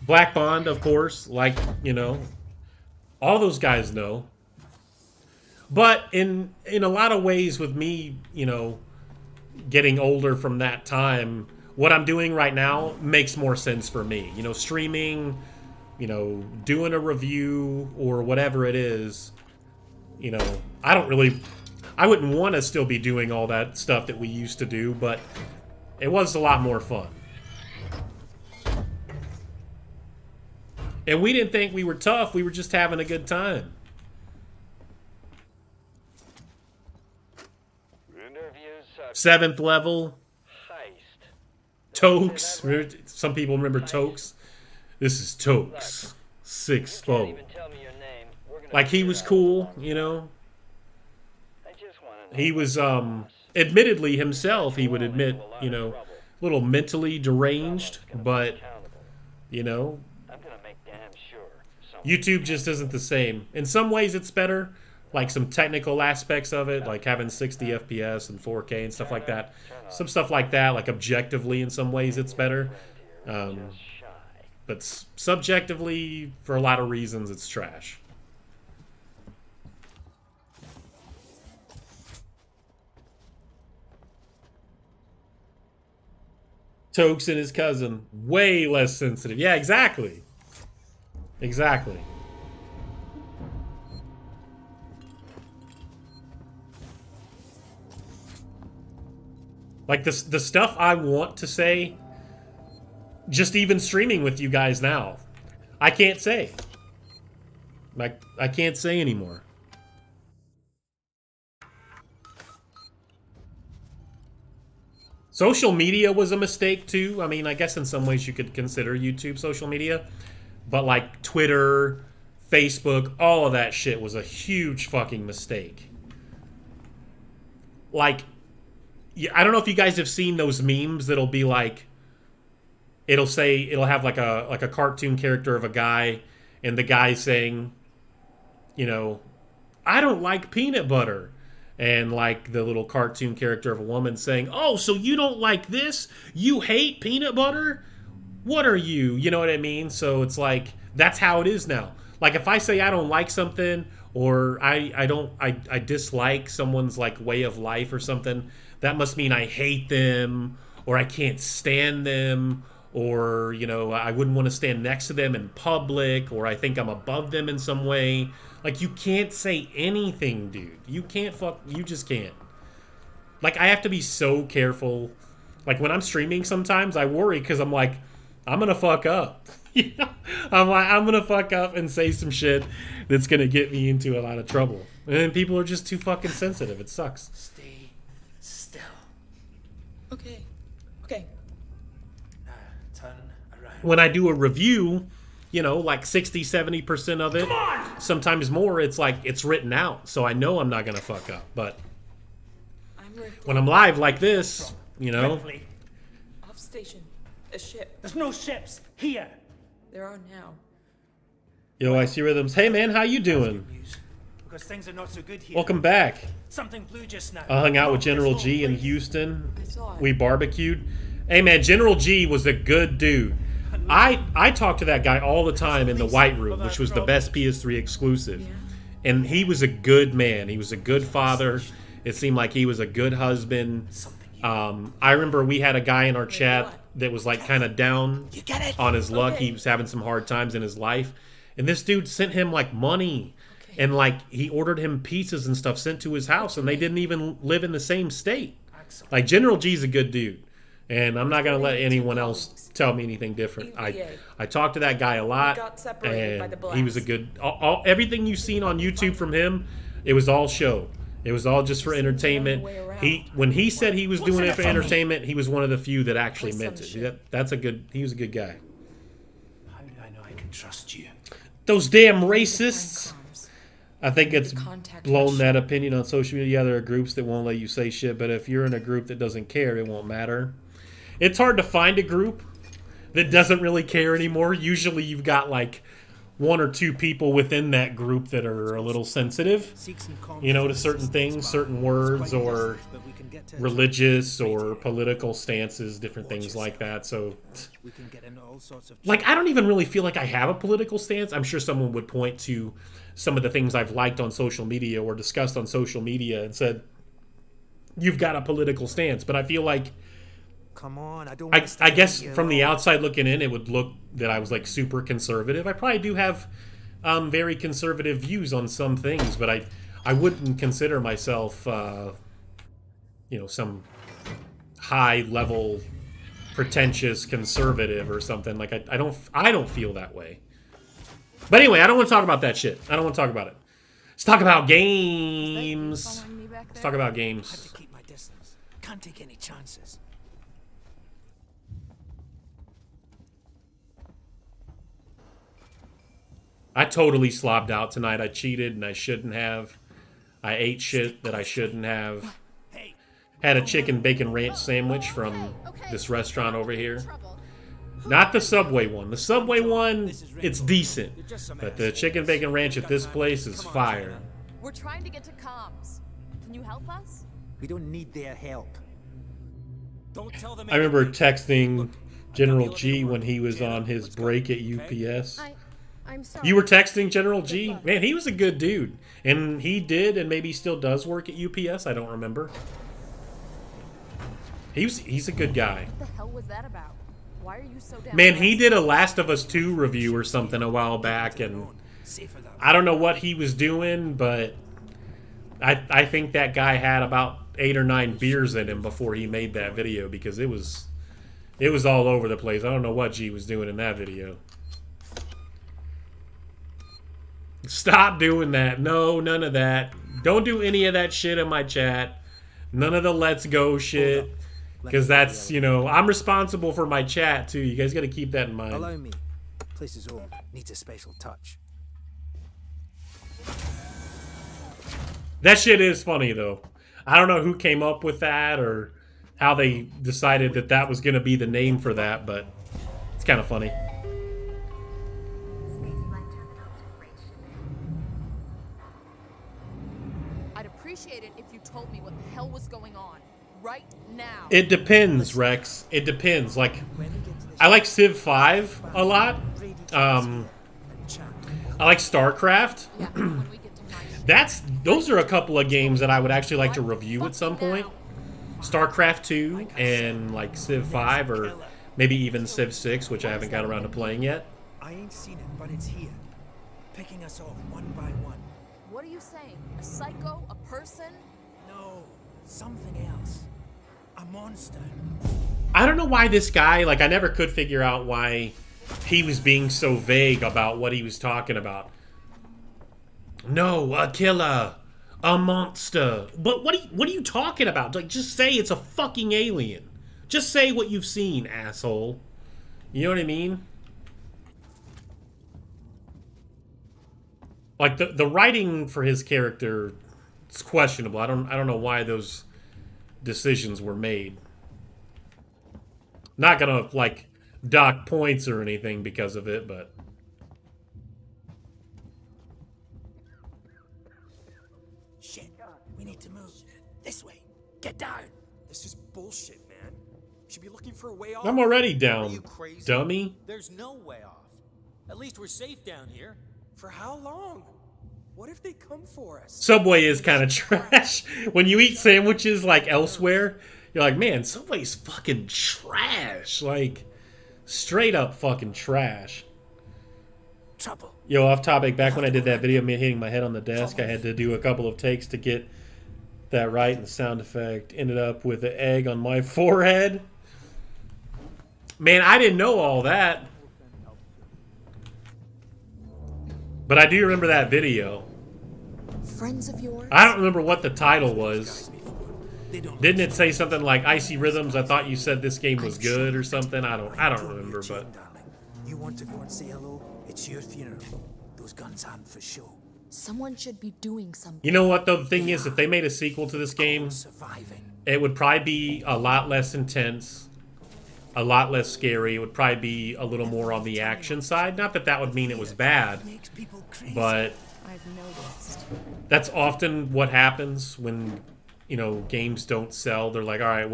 Black Bond, of course, like, you know, all those guys know. But in a lot of ways with me, you know, getting older from that time, what I'm doing right now makes more sense for me. You know, streaming, you know, doing a review or whatever it is, you know, I wouldn't want to still be doing all that stuff that we used to do, but it was a lot more fun. And we didn't think we were tough, we were just having a good time. Seventh level. Tokes. Some people remember Tokes. This is Tokes. Sixth foe. Like, he was cool, you know. He was, admittedly himself, he would admit, you know, a little mentally deranged, but, you know, YouTube just isn't the same. In some ways it's better, like some technical aspects of it, like having 60 FPS and 4K and stuff like that. Some stuff like that, like objectively in some ways it's better. But subjectively, for a lot of reasons, it's trash. Tokes and his cousin, way less sensitive. Yeah, exactly. Exactly. Like, the stuff I want to say, just even streaming with you guys now, I can't say. Like, I can't say anymore. Social media was a mistake, too. I mean, I guess in some ways you could consider YouTube social media. But, like, Twitter, Facebook, all of that shit was a huge fucking mistake. Like, I don't know if you guys have seen those memes that'll be like, it'll have like a cartoon character of a guy, and the guy saying, you know, I don't like peanut butter. And like the little cartoon character of a woman saying, oh, so you don't like this? You hate peanut butter? What are you? You know what I mean? So it's like, that's how it is now. Like, if I say I don't like something, or I dislike someone's like way of life or something, that must mean I hate them, or I can't stand them, or, you know, I wouldn't want to stand next to them in public, or I think I'm above them in some way. Like, you can't say anything, dude. You just can't. Like, I have to be so careful. Like, when I'm streaming sometimes, I worry because I'm like, I'm gonna fuck up. You know? I'm like, I'm gonna fuck up and say some shit that's gonna get me into a lot of trouble. And people are just too fucking sensitive. It sucks. Stay still. Okay. Okay. Turn around. When I do a review, you know, like 60, 70% of it, sometimes more, it's like, it's written out. So I know I'm not gonna fuck up. But when I'm live like this, you know. Off station. A ship. There's no ships here. There are now. Yo, I see Rhythms. Hey man, how you doing? because things are not so good here. Welcome back. Something blue just now. I hung out with General G in Houston. We barbecued. Hey man, General G was a good dude. I talked to that guy all the time in the White Room, which was the best PS3 exclusive. And he was a good man. He was a good father. It seemed like he was a good husband. I remember we had a guy in our chat that was like kind of down on his luck. He was having some hard times in his life. And this dude sent him like money. And like he ordered him pizzas and stuff sent to his house. And they didn't even live in the same state. Like General G's a good dude. And I'm not going to let anyone else tell me anything different. I talked to that guy a lot, and he was a good... everything you've seen on YouTube from him, it was all show. It was all just for entertainment. When he said he was doing it for entertainment, he was one of the few that actually meant it. He was a good guy. How do I know I can trust you? Those damn racists! I think it's blown that opinion on social media. There are groups that won't let you say shit, but if you're in a group that doesn't care, it won't matter. It's hard to find a group that doesn't really care anymore. Usually you've got like one or two people within that group that are a little sensitive, you know, to certain things, certain words, or religious or political stances, different things like that. So, like, I don't even really feel like I have a political stance. I'm sure someone would point to some of the things I've liked on social media or discussed on social media and said, you've got a political stance. But I feel like, Come on, I guess from the outside looking in, it would look that I was like super conservative. I probably do have very conservative views on some things, but I wouldn't consider myself, you know, some high level pretentious conservative or something. Like I don't feel that way. But anyway, I don't want to talk about that shit. I don't want to talk about it. Let's talk about games. Let's talk about games. Have to keep my distance. Can't take any chances. I totally slobbed out tonight. I cheated and I shouldn't have. I ate shit that I shouldn't have. Had a chicken bacon ranch sandwich from this restaurant over here. Not the Subway one. The Subway one, it's decent. But the chicken bacon ranch at this place is fire. We're trying to get to comms. Can you help us? We don't need their help. Don't tell them. I remember texting General G when he was on his break at UPS. I'm sorry. You were texting General G? Man, he was a good dude. And he did and maybe still does work at UPS. I don't remember. He's a good guy. What the hell was that about? Why are you so down? Man, he did a Last of Us 2 review or something a while back, and I don't know what he was doing, but I think that guy had about 8 or 9 beers in him before he made that video, because it was all over the place. I don't know what G was doing in that video. Stop doing that. No, none of that. Don't do any of that shit in my chat. None of the let's go shit. Because that's, you know, I'm responsible for my chat too. You guys got to keep that in mind. Allow me. Place's home needs a special touch. That shit is funny though. I don't know who came up with that or how they decided that that was going to be the name for that, but it's kind of funny. I'd appreciate it if you told me what the hell was going on right now. It depends, Rex. It depends. Like, I like Civ 5 a lot. I like StarCraft. Yeah, when we get to Those are a couple of games that I would actually like to review at some point. StarCraft 2 and like Civ 5 or maybe even Civ 6, which I haven't got around to playing yet. I ain't seen it, but it's here. Picking us off one by one. What are you saying? A psycho? A person? No, something else. A monster. I don't know why this guy, like, I never could figure out why he was being so vague about what he was talking about. No, a killer. A monster. But what are you talking about? Like, just say it's a fucking alien. Just say what you've seen, asshole. You know what I mean? Like, the writing for his character is questionable. I don't know why those decisions were made. Not gonna, like, dock points or anything because of it, but... This way. Get down. This is bullshit, man. You should be looking for a way off. I'm already Are down, you crazy? dummy. There's no way off. At least we're safe down here. For how long? What if they come for us? Subway is kind of trash. When you eat sandwiches like elsewhere, you're like, man, Subway's fucking trash. Like, straight up fucking trash. Trouble. Yo, off topic, back when I did that video of me hitting my head on the desk, I had to do a couple of takes to get that right, and the sound effect ended up with an egg on my forehead. Man, I didn't know all that. But I do remember that video. Friends of yours? I don't remember what the title was. Didn't it say something like Icy Rhythms? I thought you said this game was good or something. I don't remember, but You want to go and say hello? It's your funeral. Those guns aren't for show. Someone should be doing something. you know what though? The thing is, if they made a sequel to this game, Surviving. it would probably be a lot less intense, a lot less scary. It would probably be a little more on the action side. Not that that would mean it was bad, Makes people crazy. but I've noticed. that's often what happens when, you know, games don't sell. They're like, all right,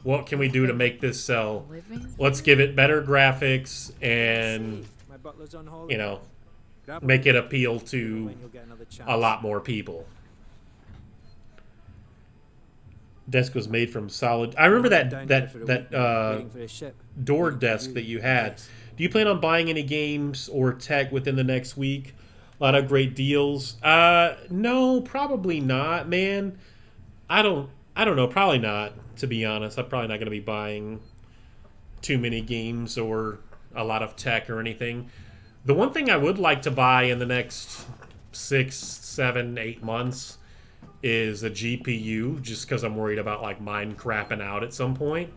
what can we do to make this sell? Living? Let's give it better graphics and, My butler's on holiday. you know, Grab make it appeal to when you'll get another chance. a lot more people. Desk was made from solid. I remember Waiting for a ship. door desk that you had. Do you plan on buying any games or tech within the next week? A lot of great deals. No, probably not, man. I don't know. Probably not, to be honest. I'm probably not going to be buying too many games or a lot of tech or anything. The one thing I would like to buy in the next 6, 7, 8 months is a GPU, just because I'm worried about like mine crapping out at some point.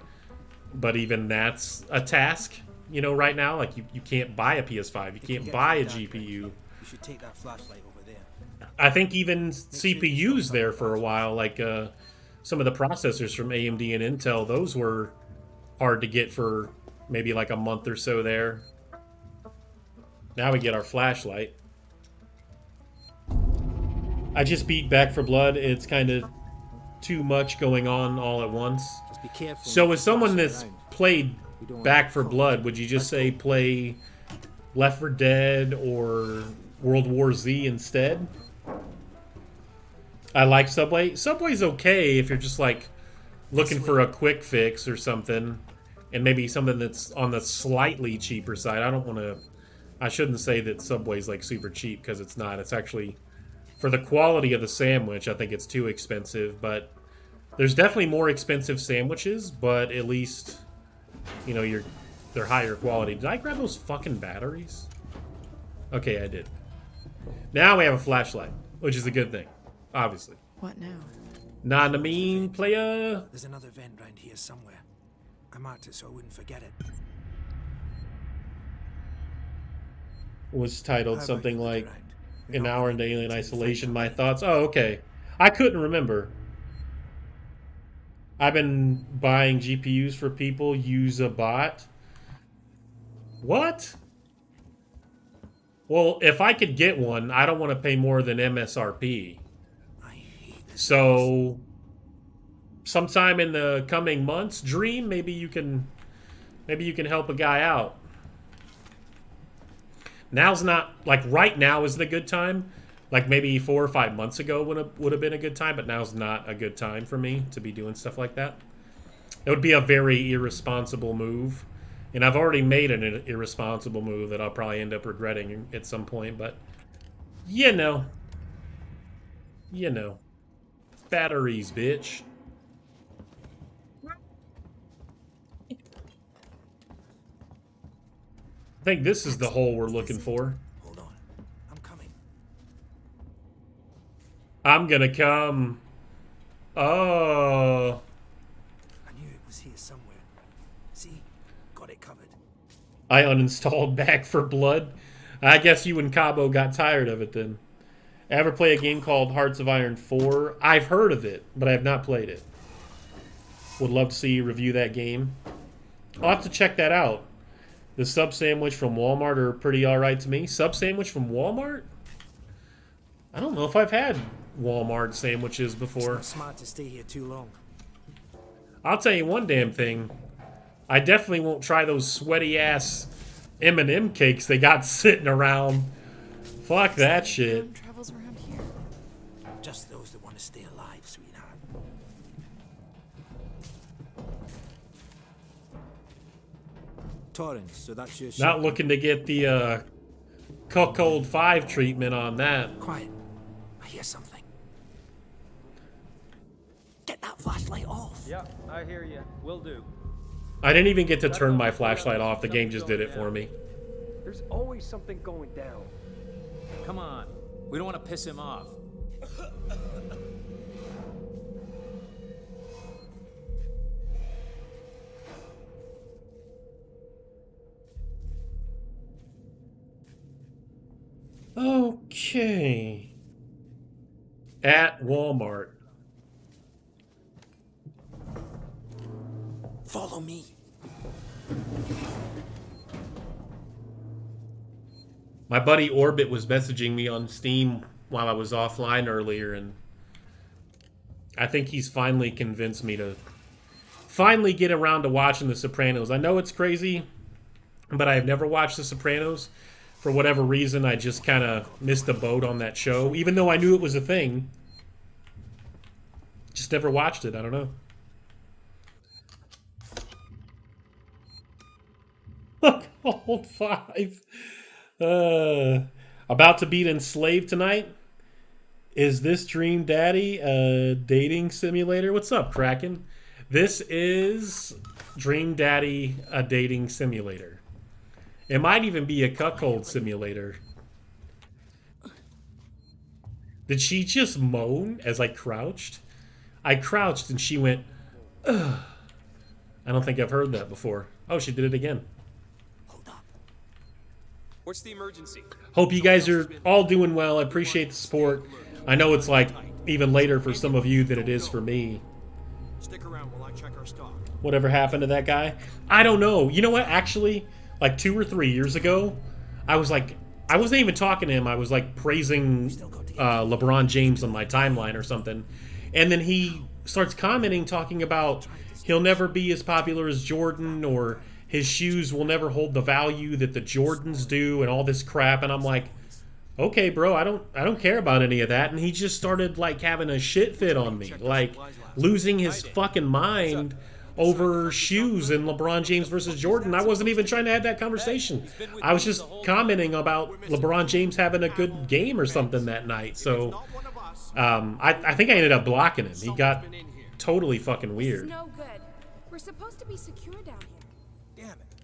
But even that's a task, you know, right now. Like you can't buy a PS5, you can't buy a GPU. You should take that flashlight over there. I think even CPUs there for a while, like some of the processors from AMD and Intel, those were hard to get for maybe like a month or so there. Now we get our flashlight. I just beat Back for Blood. It's kind of too much going on all at once. Just be careful. So as someone that's played Back for Blood, would you just say play Left 4 Dead or World War Z instead? I like Subway. Subway's okay if you're just like looking for a quick fix or something, and maybe something that's on the slightly cheaper side. I shouldn't say that Subway's like super cheap, because it's not. It's actually, for the quality of the sandwich, I think it's too expensive. But there's definitely more expensive sandwiches, but at least, you know, they're higher quality. Did I grab those fucking batteries? Okay, I did. Now we have a flashlight, which is a good thing, obviously. What now? Not a mean player. There's another vent round here somewhere. I marked it so I wouldn't forget it. Was titled How about something you look like around? An Hour in Alien Isolation, My Thoughts. Oh, okay. I couldn't remember. I've been buying GPUs for people. Use a bot. What? Well, if I could get one, I don't want to pay more than MSRP. I hate this. So, sometime in the coming months, Dream, maybe you can help a guy out. Now's not, like, right now isn't a good time. Like, maybe 4 or 5 months ago would have been a good time, but now's not a good time for me to be doing stuff like that. It would be a very irresponsible move. And I've already made an irresponsible move that I'll probably end up regretting at some point, but you know. Batteries, bitch. I think this is the hole we're looking for. Hold on. I'm coming. I'm gonna come. Oh. I knew it was here somewhere. See? Got it covered. I uninstalled Back for Blood. I guess you and Cabo got tired of it then. Ever play a game called Hearts of Iron 4? I've heard of it, but I have not played it. Would love to see you review that game. I'll have to check that out. The sub sandwich from Walmart are pretty alright to me. Sub sandwich from Walmart? I don't know if I've had Walmart sandwiches It's before. not smart to stay here too long. I'll tell you one damn thing. I definitely won't try those sweaty ass M&M cakes they got sitting around. Fuck that shit. Travels around here. Just those that want to stay alive, sweetheart. Torrance, so that's your ship. Not looking to get the Cuckold 5 treatment on that. Quiet. I hear something. Get that flashlight off. Yeah, I hear you. Will do. I didn't even get to turn my flashlight off. The game just did it for me. There's always something going down. Come on. We don't want to piss him off. Okay. At Walmart. Follow me. My buddy Orbit was messaging me on Steam while I was offline earlier, and I think he's finally convinced me to finally get around to watching The Sopranos. I know it's crazy, but I've never watched The Sopranos. For whatever reason, I just kind of missed the boat on that show, even though I knew it was a thing. Just never watched it. I don't know. Look, old 5. About to beat Enslaved tonight. Is this Dream Daddy a dating simulator? What's up, Kraken? This is Dream Daddy, a dating simulator. It might even be a cuckold simulator. Did she just moan as I crouched? I crouched and she went, ugh. I don't think I've heard that before. Oh, she did it again. What's the emergency? Hope you guys are all doing well. I appreciate the support. I know it's like even later for some of you than it is for me. Stick around while I check our stock. Whatever happened to that guy? I don't know. You know what? Actually, like 2 or 3 years ago, I wasn't even talking to him. I was like praising LeBron James on my timeline or something. And then he starts commenting, talking about he'll never be as popular as Jordan, or his shoes will never hold the value that the Jordans do, and all this crap. And I'm like, okay, bro, I don't care about any of that. And he just started like having a shit fit on me, like losing his fucking mind over shoes and LeBron James versus Jordan. I wasn't even trying to have that conversation. I was just commenting about LeBron James having a good game or something that night. So I think I ended up blocking him. He got totally fucking weird. No good. We're supposed to be secure down here. Damn it.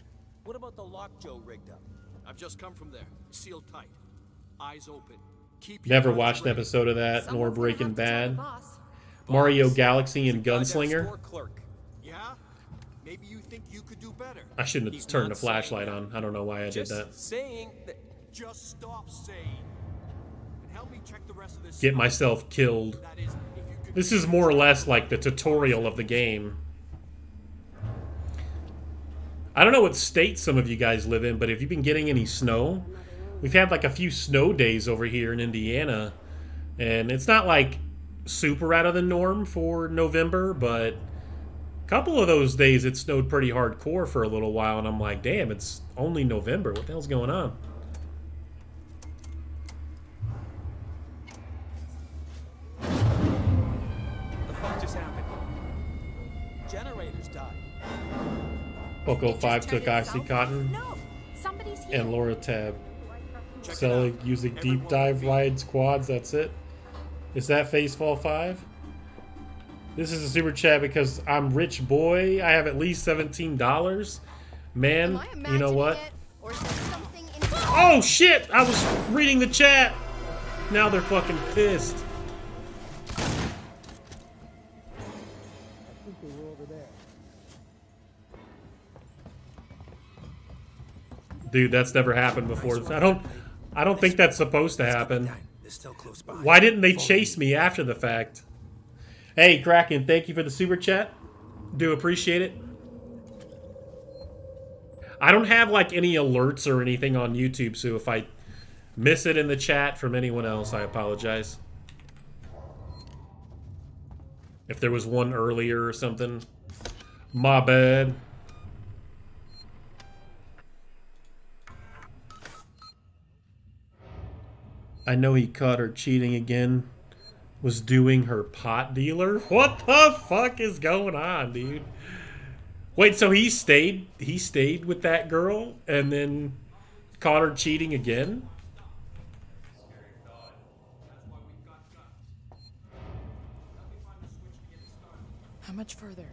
What about the lock Joe rigged up? I've just come from there. Sealed tight. Eyes open. Keep your Never guns watched an ready. episode of that, nor Someone's gonna Breaking have to tell the Bad. boss. Mario Galaxy and Goddamn Gunslinger. store clerk. Yeah? Maybe you think you could do better. I shouldn't have He's turned the not saying flashlight that. on. I don't know why I did Just that. saying that. Just stop saying. And help me check the rest of this. Get stuff. myself killed. That is, if you could This is more or less like the tutorial of the game. I don't know what state some of you guys live in, but if you've been getting any snow, we've had like a few snow days over here in Indiana, and it's not like super out of the norm for November, but a couple of those days it snowed pretty hardcore for a little while, and I'm like, damn, it's only November. What the hell's going on? The fuck just happened? Generators died. Poco It 5 just took turned Icy itself? Cotton No, somebody's here. and Laura Tab. Check it Selig out. using deep Everyone dive repeat. ride squads, that's it. Is that Facefall 5? This is a super chat because I'm rich boy. I have at least $17. Man, Am I you know imagining what? it, or is there something in Oh shit! I was reading the chat. Now they're fucking pissed. Dude, that's never happened before. I don't think that's supposed to happen. They're still close by. Why didn't they chase me after the fact? Hey, Kraken, thank you for the super chat. Do appreciate it. I don't have like any alerts or anything on YouTube, so if I miss it in the chat from anyone else, I apologize. If there was one earlier or something. My bad. I know he caught her cheating again. Was doing her pot dealer? What the fuck is going on, dude? Wait, so he stayed with that girl and then caught her cheating again? How much further?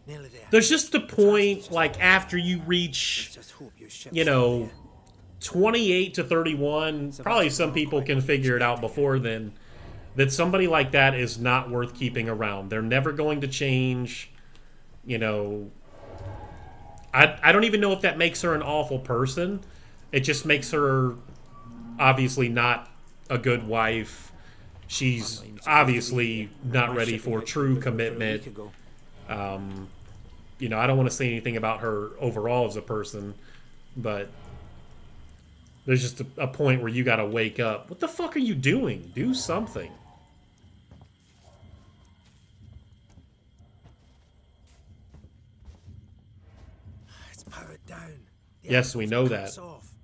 Nearly there. There's just a point, like, after you reach, Just hope your ship's you know, still 28 to 31, probably some people can figure it out before then, that somebody like that is not worth keeping around. They're never going to change, you know. I don't even know if that makes her an awful person. It just makes her obviously not a good wife. She's obviously not ready for true commitment. You know, I don't want to say anything about her overall as a person, but there's just a point where you gotta wake up. What the fuck are you doing? Do something. It's powered down. The Yes, we know that. cuts off.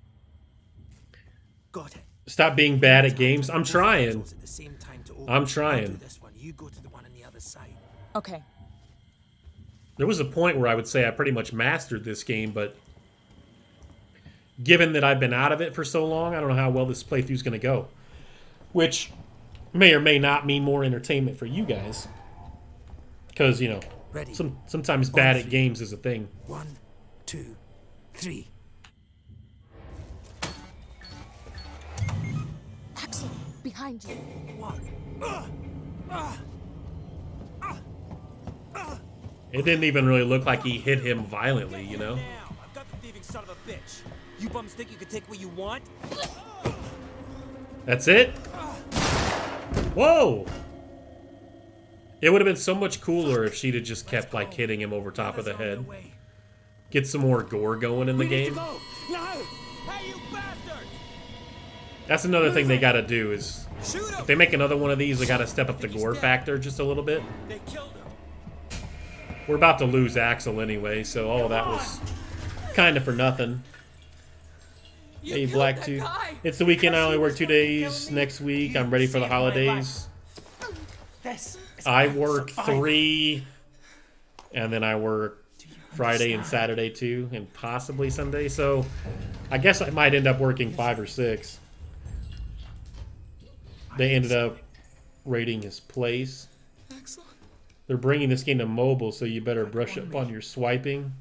Got it. Stop being bad at games. I'm trying. At the same time to open. I'm I'll trying. do this one. You go to the one on the other side. Okay. There was a point where I would say I pretty much mastered this game, but given that I've been out of it for so long, I don't know how well this playthrough's going to go. Which may or may not mean more entertainment for you guys. Because, you know, Ready. sometimes bad at games is a thing. 1, 2, 3. Axel, behind you. What? It didn't even really look like he hit him violently, you know? Now, I've got the thieving son of a bitch. You bums think you can take what you want? That's it? Whoa! It would have been so much cooler if she'd have just kept, like, hitting him over top of the head. Get some more gore going in the game. No! Hey, you bastard! That's another thing they gotta do is, Shoot him! if they make another one of these, they gotta step up the gore factor just a little bit. They killed him. We're about to lose Axel anyway, so all of that was kind of for nothing. Hey, Black Tooth. It's the weekend. I only work 2 days. Next week, I'm ready for the holidays. I work 3, and then I work Friday and Saturday too, and possibly Sunday. So I guess I might end up working 5 or 6. They ended up raiding his place. They're bringing this game to mobile, so you better brush up on your swiping.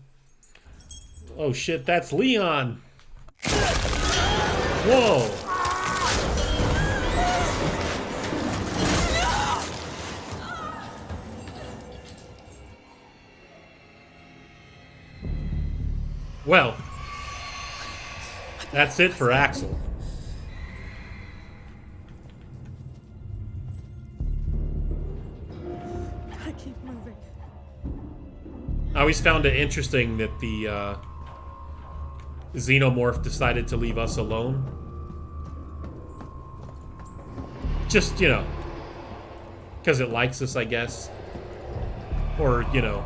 Oh shit, that's Leon! Whoa! Well, that's it for Axel. I keep moving. I always found it interesting that the Xenomorph decided to leave us alone. Just, you know, because it likes us, I guess. Or, you know,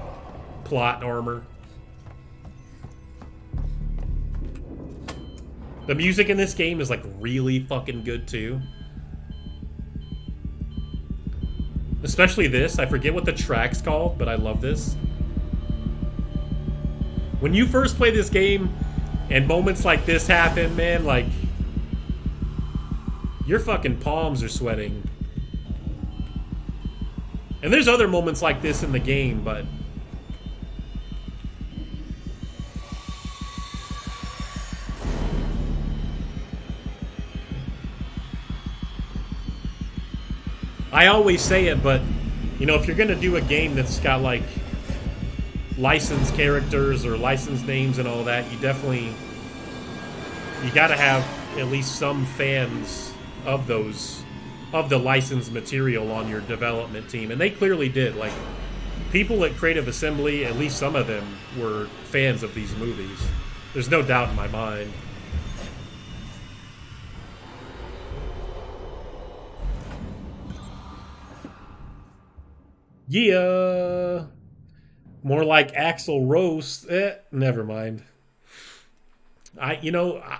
plot armor. The music in this game is, like, really fucking good, too. Especially this. I forget what the track's called, but I love this. When you first play this game, and moments like this happen, man, like, your fucking palms are sweating. And there's other moments like this in the game, but I always say it, but, you know, if you're gonna do a game that's got, like, licensed characters or licensed names and all that, you gotta have at least some fans of the licensed material on your development team, and they clearly did. Like, people at Creative Assembly, at least some of them, were fans of these movies. There's no doubt in my mind. Yeah. More like Axel Rose. Never mind. I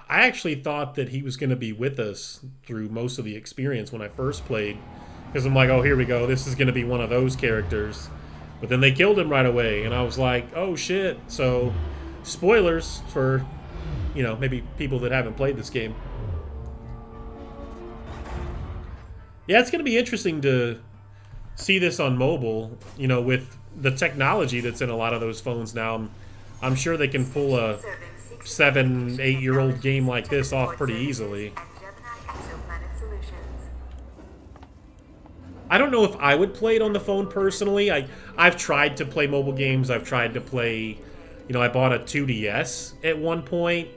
actually thought that he was going to be with us through most of the experience when I first played, because I'm like, oh, here we go. This is going to be one of those characters. But then they killed him right away, and I was like, oh shit. So, spoilers for, maybe people that haven't played this game. Yeah, it's going to be interesting to see this on mobile, with the technology that's in a lot of those phones now. I'm sure they can pull a 7-8-year-old game like this off pretty easily. I don't know if I would play it on the phone personally. I've tried to play mobile games. I've tried to play, I bought a 2DS at one point.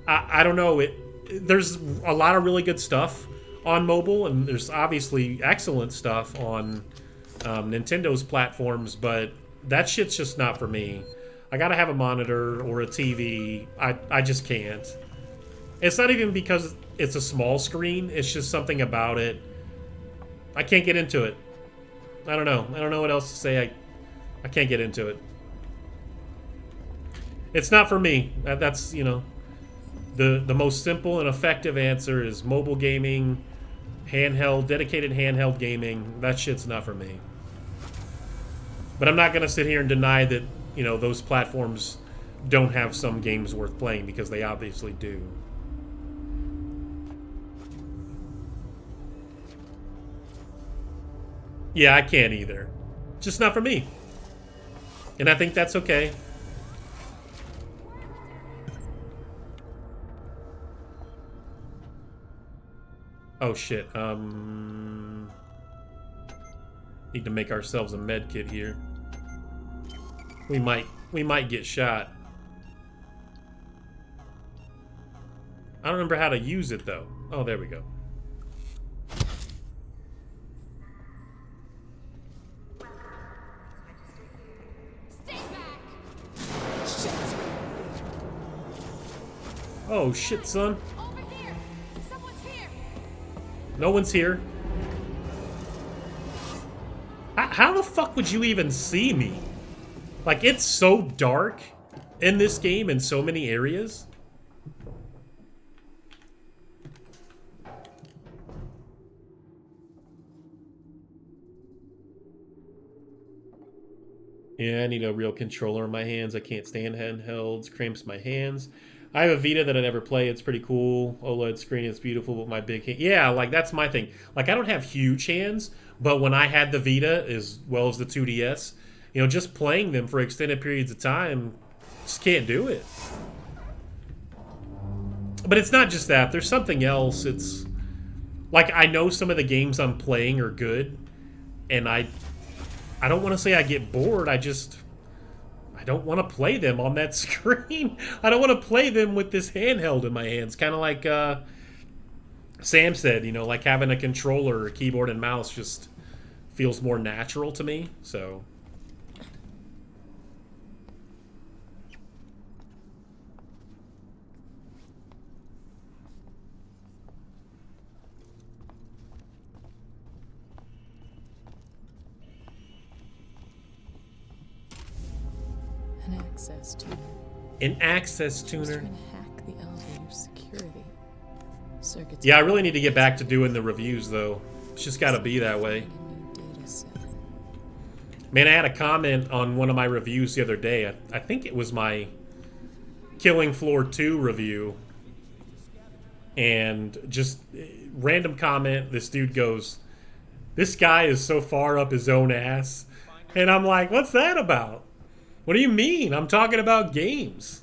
I don't know. There's a lot of really good stuff on mobile, and there's obviously excellent stuff on Nintendo's platforms, but that shit's just not for me. I gotta have a monitor or a TV. I just can't. It's not even because it's a small screen. It's just something about it. I can't get into it. I don't know. I don't know what else to say. I can't get into it. It's not for me. That's, the most simple and effective answer is mobile gaming, handheld, dedicated handheld gaming. That shit's not for me. But I'm not going to sit here and deny that, those platforms don't have some games worth playing, because they obviously do. Yeah, I can't either. Just not for me. And I think that's okay. Oh shit. Need to make ourselves a med kit here. We might get shot. I don't remember how to use it though. Oh, there we go. Stay back. Shit. Oh shit, son. Over here. Someone's here. No one's here. How the fuck would you even see me? Like, it's so dark in this game in so many areas. Yeah, I need a real controller in my hands. I can't stand handhelds. Cramps my hands. I have a Vita that I never play. It's pretty cool. OLED screen is beautiful, but my big hand... Yeah, like, that's my thing. Like, I don't have huge hands, but when I had the Vita, as well as the 2DS, just playing them for extended periods of time, just can't do it. But it's not just that. There's something else. It's... Like, I know some of the games I'm playing are good, and I don't want to say I get bored. I don't want to play them on that screen. I don't want to play them with this handheld in my hands. Kind of like Sam said, like having a controller or keyboard and mouse just feels more natural to me. So... An access tuner. An access tuner. Trying to hack the elevator's security. Circuits. Yeah, I really need to get back to doing the reviews, though. It's just got to be that way. Man, I had a comment on one of my reviews the other day. I think it was my Killing Floor 2 review. And just random comment, this dude goes, "This guy is so far up his own ass." And I'm like, what's that about? What do you mean? I'm talking about games.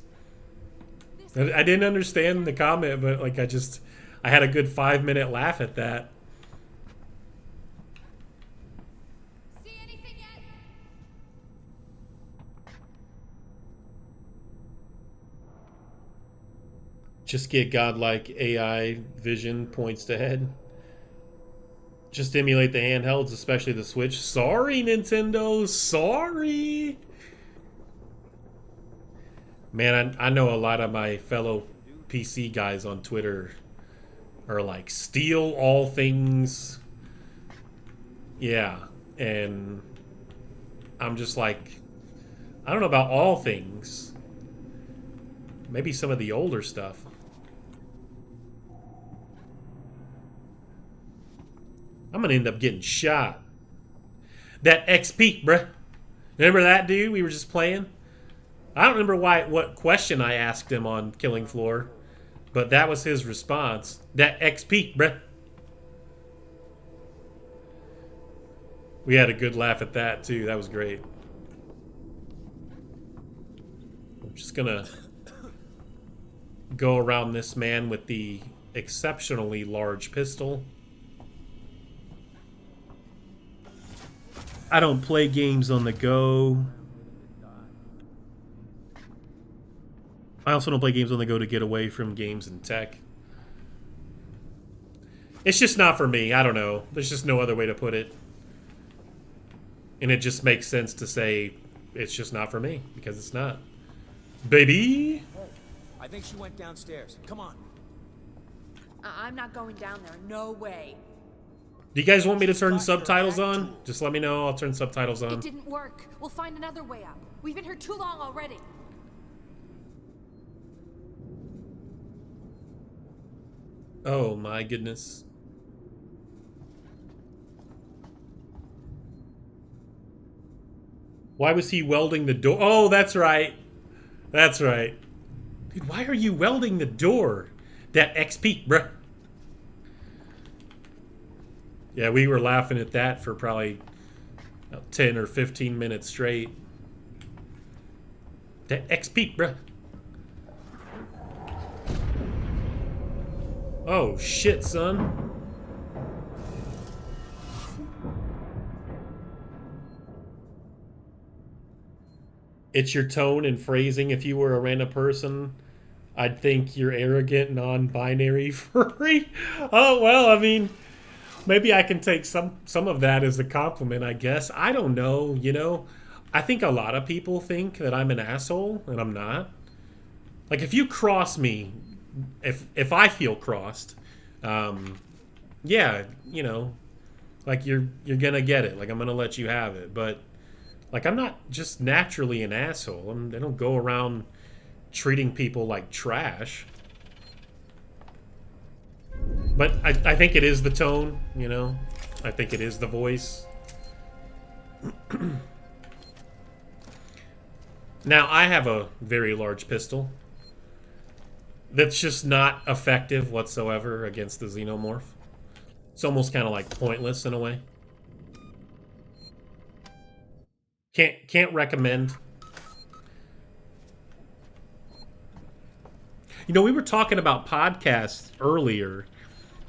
I didn't understand the comment, but like I had a good 5-minute laugh at that. See anything yet? Just get godlike AI vision, points to head. Just emulate the handhelds, especially the Switch. Sorry, Nintendo. Sorry. Man, I know a lot of my fellow PC guys on Twitter are like, steal all things. Yeah, and I'm just like, I don't know about all things. Maybe some of the older stuff. I'm gonna end up getting shot. That XP, bruh. Remember that dude we were just playing? I don't remember what question I asked him on Killing Floor, but that was his response. That XP, bruh. We had a good laugh at that too. That was great. I'm just gonna go around this man with the exceptionally large pistol. I don't play games on the go. I also don't play games on the go to get away from games and tech. It's just not for me. I don't know. There's just no other way to put it. And it just makes sense to say it's just not for me, because it's not. Baby! I think she went downstairs. Come on. I'm not going down there. No way. Do you guys want me to turn subtitles on? Just let me know. I'll turn subtitles on. It didn't work. We'll find another way out. We've been here too long already. Oh my goodness. Why was he welding the door? Oh, that's right. That's right. Dude, why are you welding the door? That XP, bruh. Yeah, we were laughing at that for probably 10 or 15 minutes straight. That XP, bruh. Oh, shit, son. It's your tone and phrasing. If you were a random person, I'd think you're arrogant, non-binary furry. Oh, well, I mean, maybe I can take some of that as a compliment, I guess. I don't know, you know. I think a lot of people think that I'm an asshole, and I'm not. Like, if you cross me, if I feel crossed, yeah, you know, like you're gonna get it. Like, I'm gonna let you have it. But like, I'm not just naturally an asshole. I don't go around treating people like trash. But I think it is the tone, you know. I think it is the voice. Now, I have a very large pistol that's just not effective whatsoever against the xenomorph. It's almost kind of like pointless in a way. Can't recommend. You know, we were talking about podcasts earlier.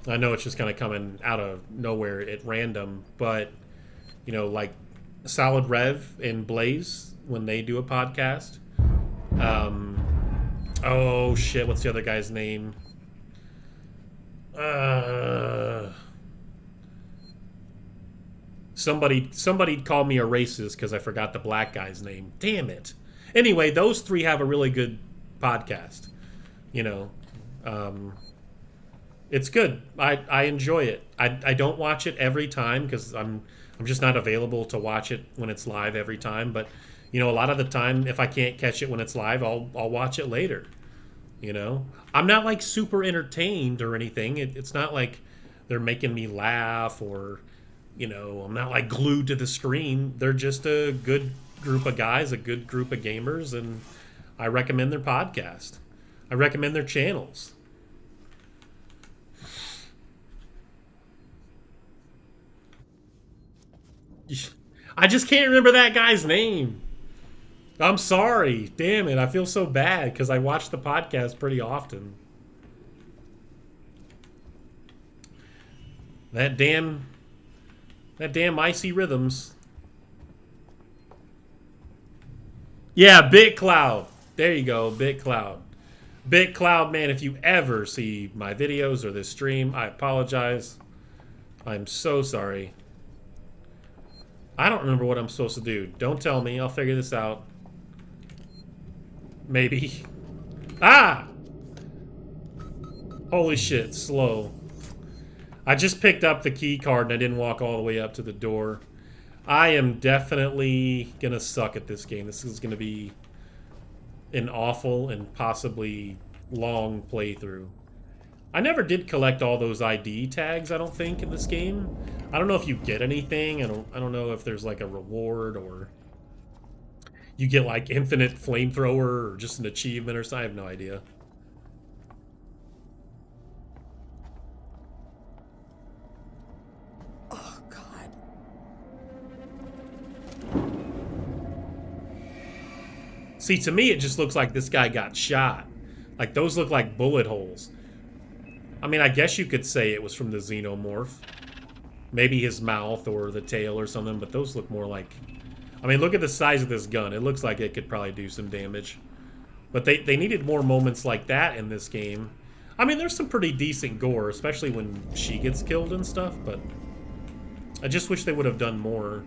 I know it's just kind of coming out of nowhere at random, but you know, like Solid Rev and Blaze when they do a podcast. Oh shit, what's the other guy's name? Somebody called me a racist because I forgot the black guy's name. Damn it. Anyway, those three have a really good podcast. You know, it's good. I enjoy it. I don't watch it every time because I'm just not available to watch it when it's live every time. But you know, a lot of the time, if I can't catch it when it's live, I'll watch it later. You know, I'm not like super entertained or anything. It's not like they're making me laugh or, you know, I'm not like glued to the screen. They're just a good group of guys, a good group of gamers, and I recommend their podcast. I recommend their channels. I just can't remember that guy's name. I'm sorry. Damn it. I feel so bad because I watch the podcast pretty often. That damn Icy Rhythms. Yeah, Big Cloud. There you go, Big Cloud. Big Cloud, man, if you ever see my videos or this stream, I apologize. I'm so sorry. I don't remember what I'm supposed to do. Don't tell me. I'll figure this out. Maybe. Ah! Holy shit, slow. I just picked up the key card and I didn't walk all the way up to the door. I am definitely gonna suck at this game. This is gonna be an awful and possibly long playthrough. I never did collect all those ID tags, I don't think, in this game. I don't know if you get anything. I don't know if there's like a reward or you get like infinite flamethrower or just an achievement or something. I have no idea. Oh, God. See, to me, it just looks like this guy got shot. Like, those look like bullet holes. I mean, I guess you could say it was from the xenomorph. Maybe his mouth or the tail or something, but those look more like... I mean, look at the size of this gun. It looks like it could probably do some damage. But they needed more moments like that in this game. I mean, there's some pretty decent gore, especially when she gets killed and stuff, but... I just wish they would have done more.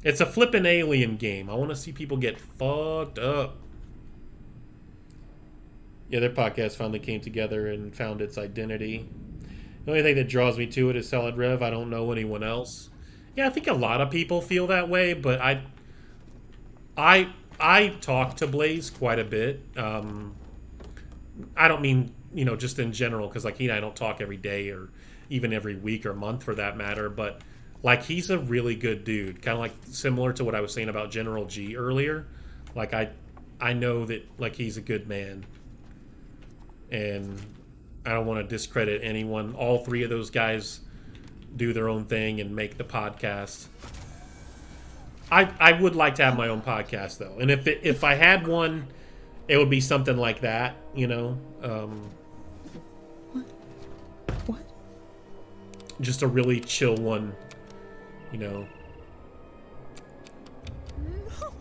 It's a flippin' Alien game. I want to see people get fucked up. Yeah, their podcast finally came together and found its identity. The only thing that draws me to it is Solid Rev. I don't know anyone else. Yeah, I think a lot of people feel that way, but I talk to Blaze quite a bit. I don't mean, you know, just in general, because like he and I don't talk every day or even every week or month for that matter, but like he's a really good dude. Kind of like similar to what I was saying about General G earlier. Like I know that like he's a good man. And I don't want to discredit anyone. All three of those guys do their own thing and make the podcast. I would like to have my own podcast though, and if I had one, it would be something like that, you know. What? Just a really chill one, you know. No.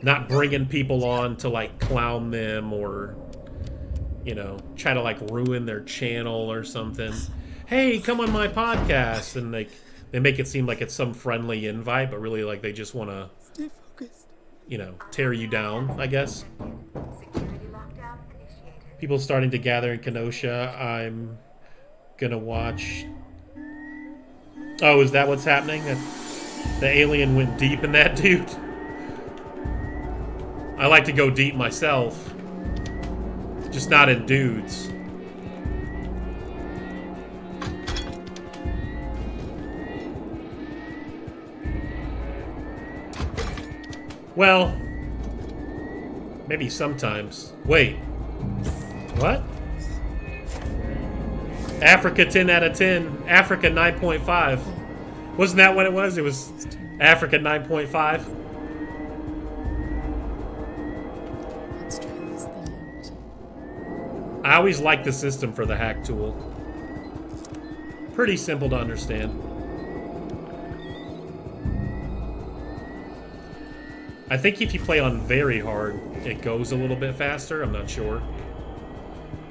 Not bringing people on to like clown them or, you know, try to like ruin their channel or something. Hey, come on my podcast, and like they make it seem like it's some friendly invite, but really like they just want to, Stay focused. you know, tear you down, I guess. People starting to gather in Kenosha. I'm gonna watch. Oh, is that what's happening? The alien went deep in that dude. I like to go deep myself, just not in dudes. Well, maybe sometimes. Wait. What? Africa 10 out of 10. Africa 9.5. Wasn't that what it was? It was Africa 9.5. Let's try this thing out. I always like the system for the hack tool. Pretty simple to understand. I think if you play on very hard, it goes a little bit faster. I'm not sure.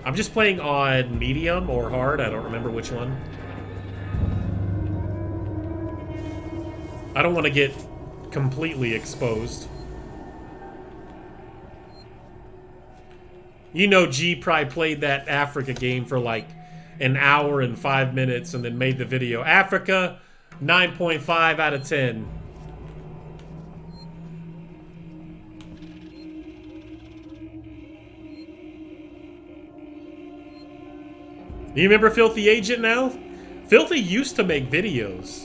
I'm just playing on medium or hard. I don't remember which one. I don't want to get completely exposed. You know, G probably played that Africa game for like an hour and 5 minutes and then made the video. Africa, 9.5 out of 10. You remember Filthy Agent now? Filthy used to make videos.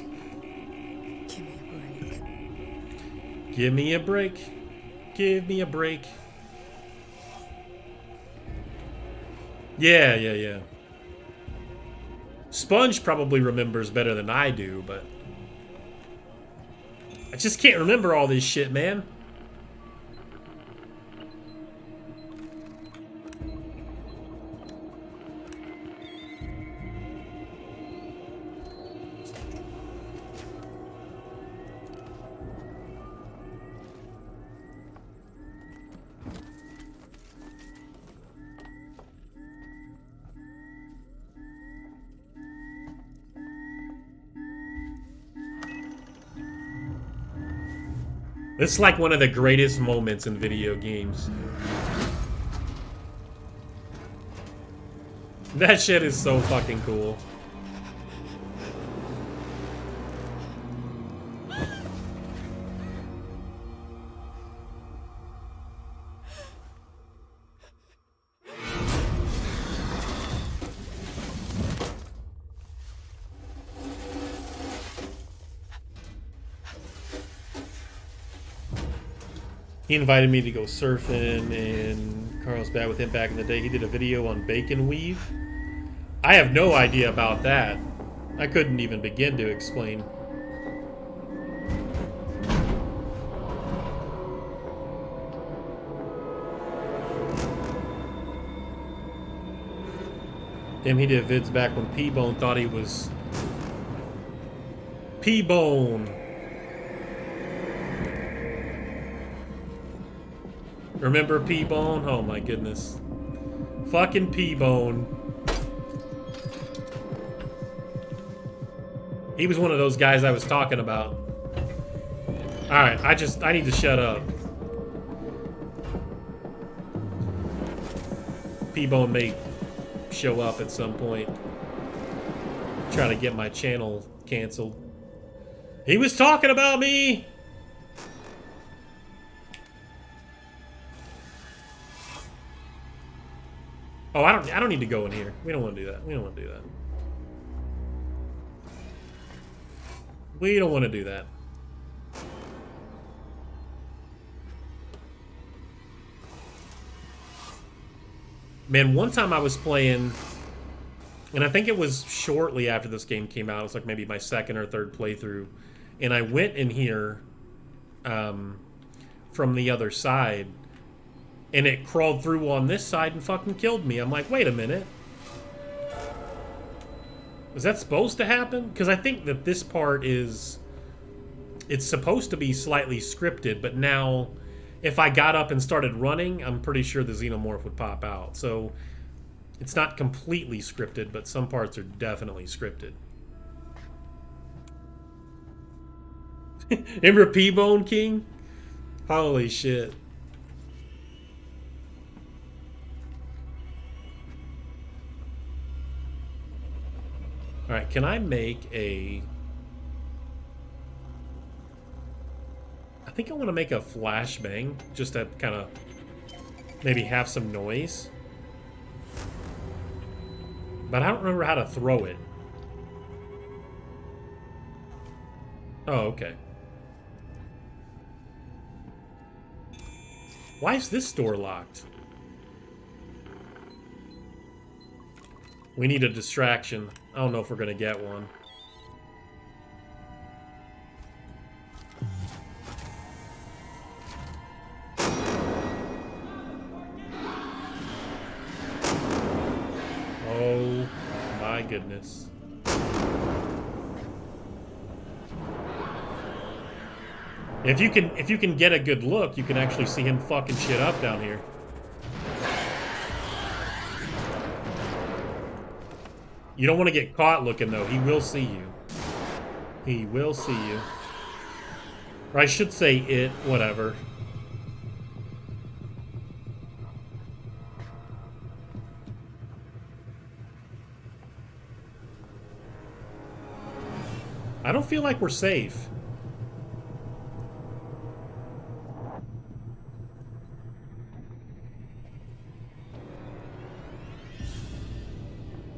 Give me a break. Give me a break. Give me a break. Yeah. Sponge probably remembers better than I do, but I just can't remember all this shit, man. It's like one of the greatest moments in video games. That shit is so fucking cool. He invited me to go surfing, and Carl's bad with him back in the day. He did a video on bacon weave. I have no idea about that. I couldn't even begin to explain. Damn, he did vids back when P-Bone thought he was... P-Bone! Remember P-Bone? Oh my goodness. Fucking P-Bone. He was one of those guys I was talking about. Alright, I need to shut up. P-Bone may show up at some point. Try to get my channel canceled. He was talking about me! Oh, I don't need to go in here. We don't want to do that. We don't want to do that. We don't want to do that. Man, one time I was playing, and I think it was shortly after this game came out. It was like maybe my second or third playthrough. And I went in here from the other side, and it crawled through on this side and fucking killed me. I'm like, wait a minute. Was that supposed to happen? Because I think that this part is... It's supposed to be slightly scripted, but now if I got up and started running, I'm pretty sure the xenomorph would pop out. So it's not completely scripted, but some parts are definitely scripted. Remember P-Bone King? Holy shit. Alright, can I make a... I think I want to make a flashbang, just to kind of maybe have some noise. But I don't remember how to throw it. Oh, okay. Why is this door locked? We need a distraction. I don't know if we're gonna get one. Oh my goodness. If you can get a good look, you can actually see him fucking shit up down here. You don't want to get caught looking though. He will see you. He will see you. Or I should say it, whatever. I don't feel like we're safe.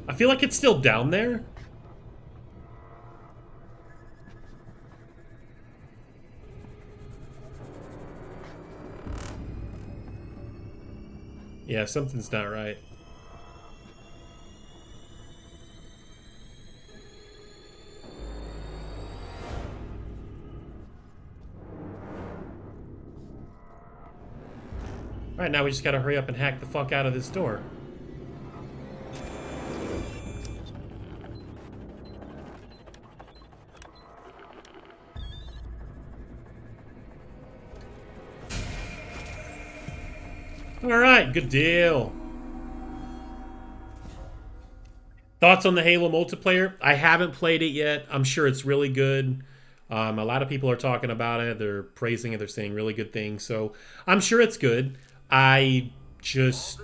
I feel like it's still down there. Yeah, something's not right. Alright, now we just gotta hurry up and hack the fuck out of this door. Alright, good deal. Thoughts on the Halo multiplayer? I haven't played it yet. I'm sure it's really good. A lot of people are talking about it. They're praising it. They're saying really good things. So I'm sure it's good. I just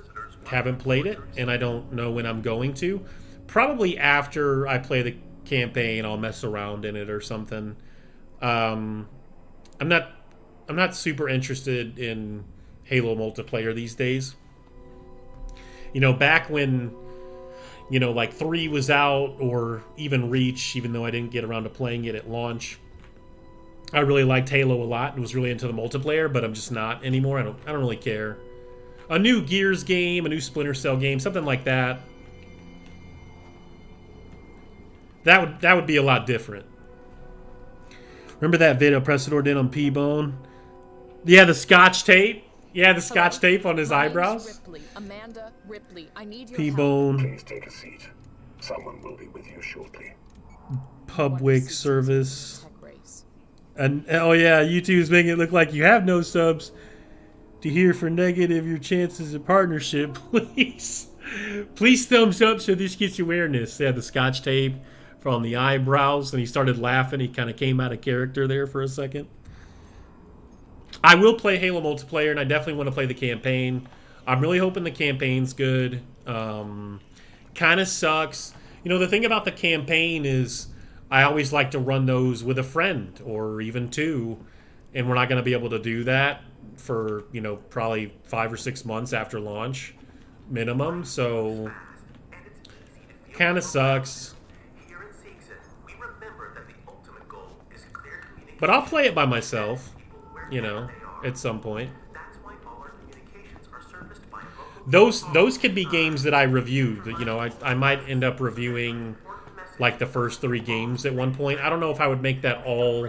haven't played it, and I don't know when I'm going to. Probably after I play the campaign, I'll mess around in it or something. I'm not super interested in Halo multiplayer these days. You know, back when, you know, like 3 was out, or even Reach, even though I didn't get around to playing it at launch, I really liked Halo a lot and was really into the multiplayer, but I'm just not anymore. I don't really care. A new Gears game, a new Splinter Cell game, something like that. That would be a lot different. Remember that video Pressador did on P-Bone? Yeah, the scotch tape. Yeah, the scotch tape on his eyebrows. Ripley. Amanda Ripley. I need your P-Bone. Please take a seat. Someone will be with you shortly. Public service. And oh yeah, YouTube's making it look like you have no subs. To hear for negative your chances of partnership, please. Please thumbs up so this gets awareness. They had the scotch tape on the eyebrows, and he started laughing. He kind of came out of character there for a second. I will play Halo multiplayer, and I definitely want to play the campaign. I'm really hoping the campaign's good. Kind of sucks. You know, the thing about the campaign is I always like to run those with a friend or even two, and we're not going to be able to do that for, you know, probably 5 or 6 months after launch minimum. So kind of sucks. But I'll play it by myself, you know, at some point. Those could be games that I review. You know, I might end up reviewing like the first 3 games at one point. I don't know if I would make that all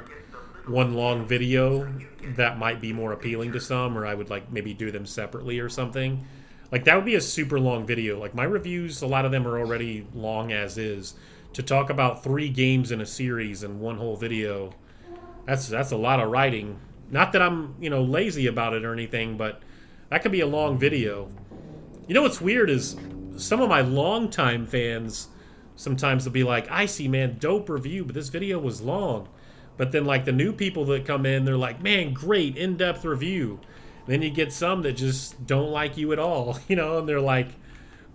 one long video. That might be more appealing to some, or I would like maybe do them separately or something. Like that would be a super long video. Like my reviews, a lot of them are already long as is. To talk about 3 games in a series in one whole video, that's a lot of writing. Not that I'm, you know, lazy about it or anything, but that could be a long video. You know what's weird is some of my longtime fans sometimes will be like, I see, man, dope review, but this video was long. But then like the new people that come in, they're like, man, great in-depth review. Then you get some that just don't like you at all, you know, and they're like,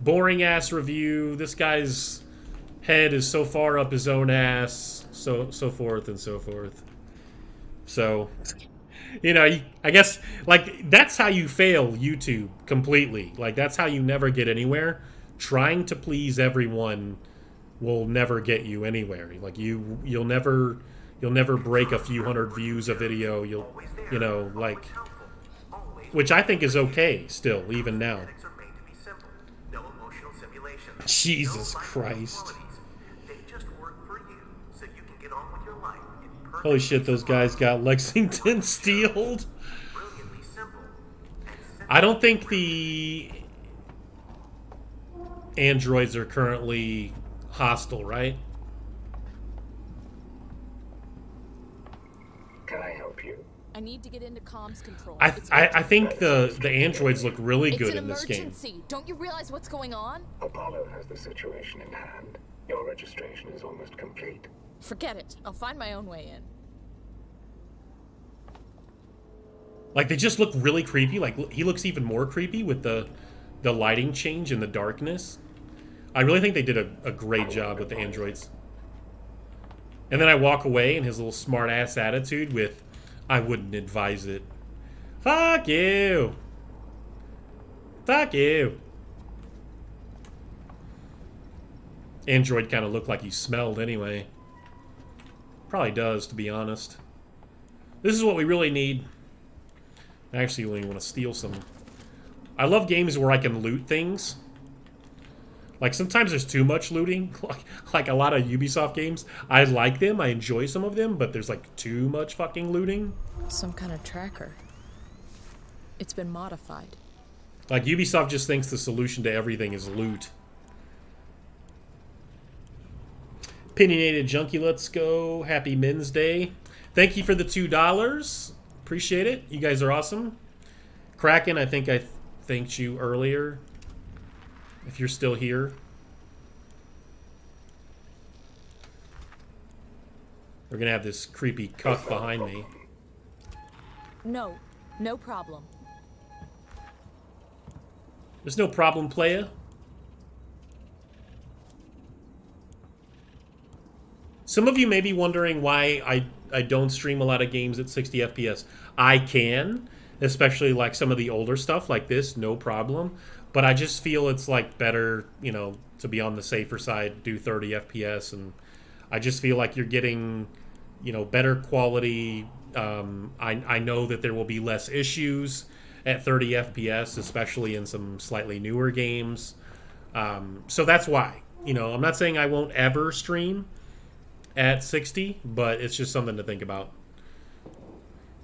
boring ass review. This guy's head is so far up his own ass, so forth and so forth. So, you know, I guess like that's how you fail YouTube completely. Like that's how you never get anywhere. Trying to please everyone will never get you anywhere. Like you'll never break a few hundred views a video. You know, like, which I think is okay still, even now. Jesus Christ. Holy shit, those guys got Lexington steeled. I don't think the androids are currently hostile, right? Can I help you? I need to get into comms control. I think the androids look really good in this game. It's an emergency. Don't you realize what's going on? Apollo has the situation in hand. Your registration is almost complete. Forget it. I'll find my own way in. Like, they just look really creepy. Like, he looks even more creepy with the lighting change and the darkness. I really think they did a great job with the androids. And then I walk away in his little smart-ass attitude with, I wouldn't advise it. Fuck you. Fuck you. Android kind of looked like he smelled anyway. Probably does, to be honest. This is what we really need. I actually only want to steal some. I love games where I can loot things. Like, sometimes there's too much looting. Like a lot of Ubisoft games. I like them, I enjoy some of them, but there's like too much fucking looting. Some kind of tracker. It's been modified. Like, Ubisoft just thinks the solution to everything is loot. Opinionated Junkie, let's go. Happy Men's Day. Thank you for the $2. Appreciate it. You guys are awesome. Kraken, I think I thanked you earlier. If you're still here. We're going to have this creepy cuck behind me. No problem. There's no problem, playa. Some of you may be wondering why I don't stream a lot of games at 60 FPS. I can, especially like some of the older stuff like this, no problem. But I just feel it's like better, you know, to be on the safer side, do 30 FPS. And I just feel like you're getting, you know, better quality I know that there will be less issues at 30 FPS, especially in some slightly newer games. So that's why. You know, I'm not saying I won't ever stream at 60, but it's just something to think about.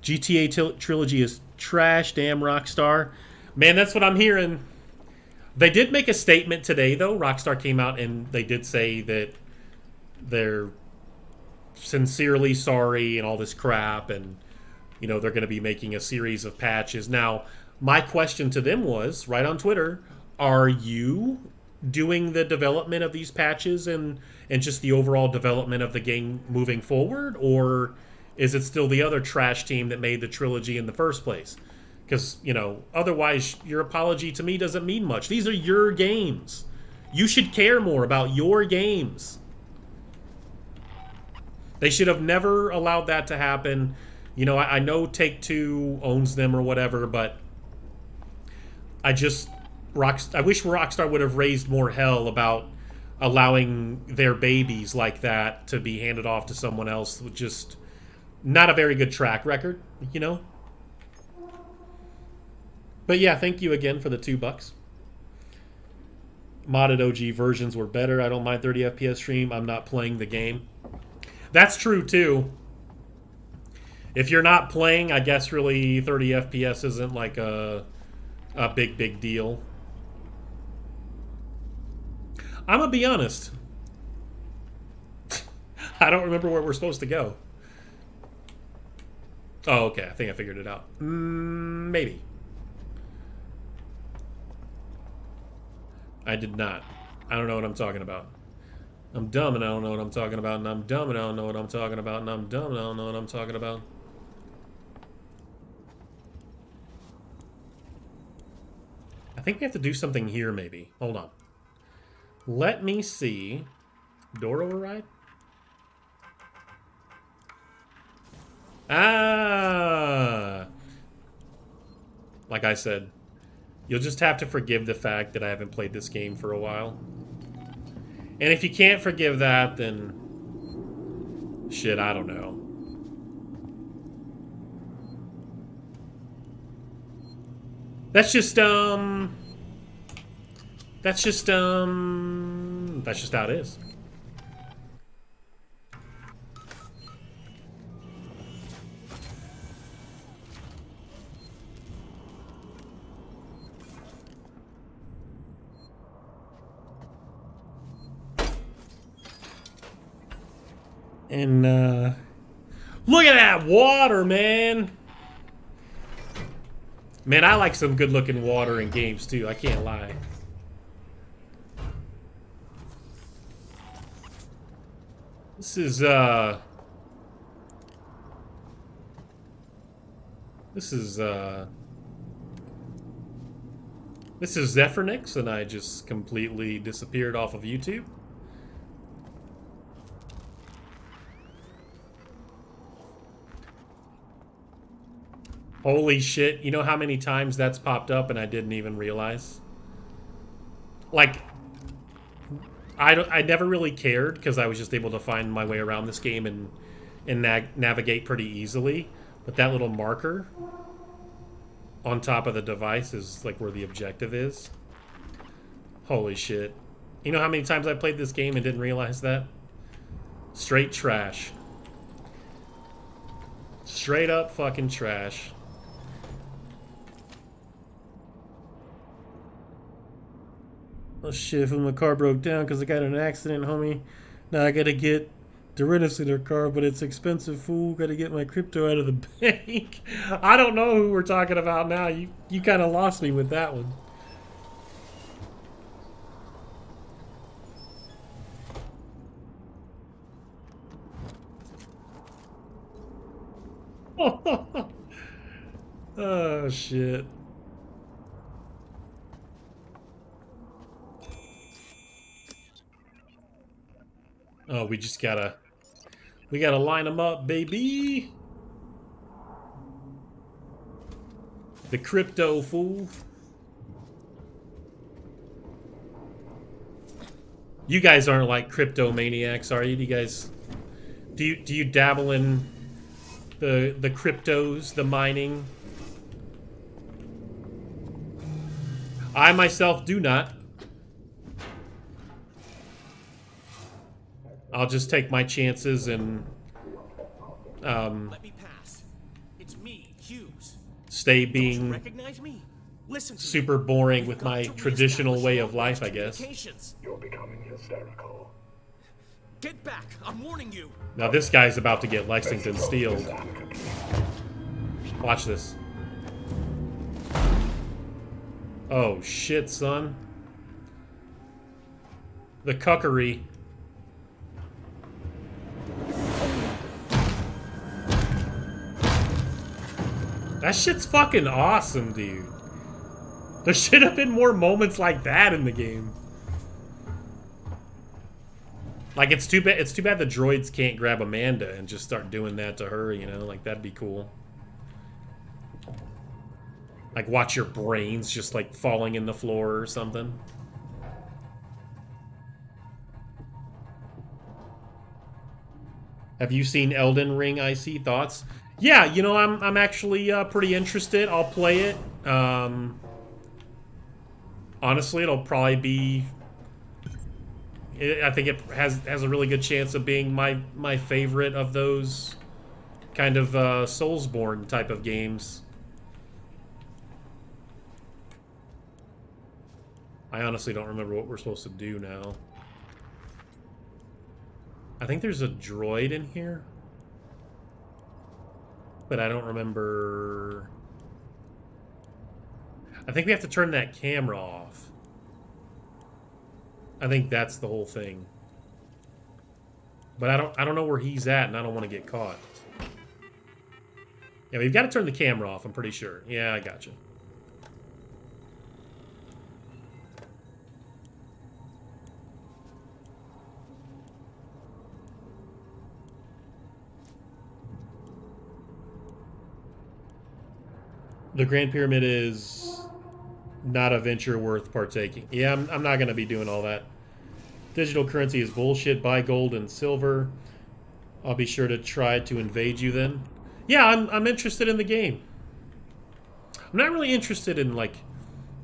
GTA Trilogy is trash, damn Rockstar. Man, that's what I'm hearing. They did make a statement today, though. Rockstar came out and they did say that they're sincerely sorry and all this crap, and, you know, they're going to be making a series of patches. Now, my question to them was, right on Twitter, are you doing the development of these patches and just the overall development of the game moving forward, or is it still the other trash team that made the trilogy in the first place? Because, you know, otherwise your apology to me doesn't mean much. These are your games. You should care more about your games. They should have never allowed that to happen. You know, I know Take-Two owns them or whatever, but I wish Rockstar would have raised more hell about allowing their babies like that to be handed off to someone else with just not a very good track record, you know? But yeah, thank you again for the $2. Modded OG versions were better. I don't mind 30 FPS stream. I'm not playing the game. That's true too. If you're not playing, I guess really 30 FPS isn't like a big deal. I'm gonna be honest. I don't remember where we're supposed to go. Oh, okay. I think I figured it out. Maybe. I did not. I don't know what I'm talking about. I'm dumb and I don't know what I'm talking about, and I'm dumb and I don't know what I'm talking about, and I'm dumb and I don't know what I'm talking about. I think we have to do something here, maybe. Hold on. Let me see. Door override? Ah! Like I said, you'll just have to forgive the fact that I haven't played this game for a while. And if you can't forgive that, then... shit, I don't know. That's just how it is. And, look at that water, man! Man, I like some good-looking water in games, too. I can't lie. This is Zephyrnix, and I just completely disappeared off of YouTube. Holy shit, you know how many times that's popped up and I didn't even realize? Like, I never really cared because I was just able to find my way around this game and navigate pretty easily. But that little marker on top of the device is like where the objective is. Holy shit. You know how many times I played this game and didn't realize that? Straight trash. Straight up fucking trash. Oh shit, my car broke down because I got in an accident, homie. Now I gotta get the rent-a-center car, but it's expensive, fool. Gotta get my crypto out of the bank. I don't know who we're talking about now. You kind of lost me with that one. Oh shit. Oh, we gotta line them up, baby. The crypto, fool. You guys aren't like crypto maniacs, are you? Do you dabble in the cryptos, the mining. I myself do not. I'll just take my chances and Let me pass. It's me, Hughes. stay Don't you being recognize me? Listen to me. super boring We've with got my to traditional reestablish way of long-range life, I guess. communications. You're becoming hysterical. Get back! I'm warning you. Now this guy's about to get Lexington steeled. Watch this. Oh shit, son. The cuckery. That shit's fucking awesome, dude. There should have been more moments like that in the game. Like, it's too bad the droids can't grab Amanda and just start doing that to her, you know? Like, that'd be cool. Like, watch your brains just, like, falling in the floor or something. Have you seen Elden Ring, IC? Thoughts? Yeah, you know, I'm actually pretty interested. I'll play it. Honestly, it'll probably be... I think it has a really good chance of being my favorite of those kind of Soulsborne type of games. I honestly don't remember what we're supposed to do now. I think there's a droid in here, but I don't remember. I think we have to turn that camera off. I think that's the whole thing. But I don't know where he's at, and I don't want to get caught. Yeah, we've got to turn the camera off, I'm pretty sure. Yeah, I gotcha. The Grand Pyramid is not a venture worth partaking. Yeah, I'm not going to be doing all that. Digital currency is bullshit. Buy gold and silver. I'll be sure to try to invade you then. Yeah, I'm interested in the game. I'm not really interested in, like,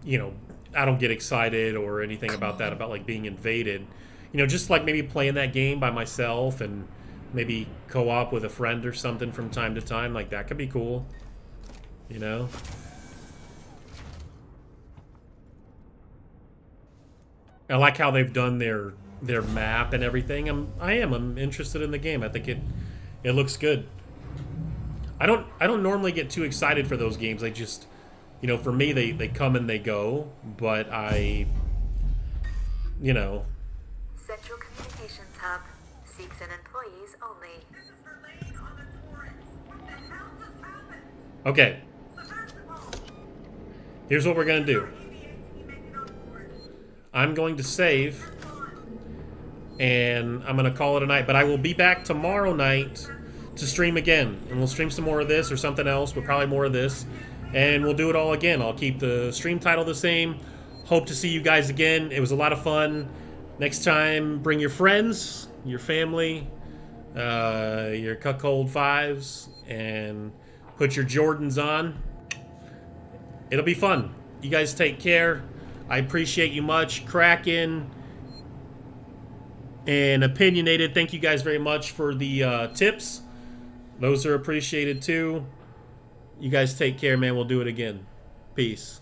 you know, I don't get excited or anything about that, about, like, being invaded. You know, just, like, maybe playing that game by myself and maybe co-op with a friend or something from time to time. Like, that could be cool. You know? I like how they've done their map and everything. I'm interested in the game. I think it looks good. I don't normally get too excited for those games. I just, you know, for me they come and they go, but you know. Central Communications Hub seeks an employees only. Okay. Here's what we're gonna do. I'm going to save, and I'm gonna call it a night. But I will be back tomorrow night to stream again, and we'll stream some more of this or something else, but probably more of this, and we'll do it all again. I'll keep the stream title the same. Hope to see you guys again. It was a lot of fun. Next time, bring your friends, your family, your cuckold fives, and put your Jordans on. It'll be fun. You guys take care. I appreciate you much. Kraken and Opinionated, thank you guys very much for the tips. Those are appreciated too. You guys take care, man. We'll do it again. Peace.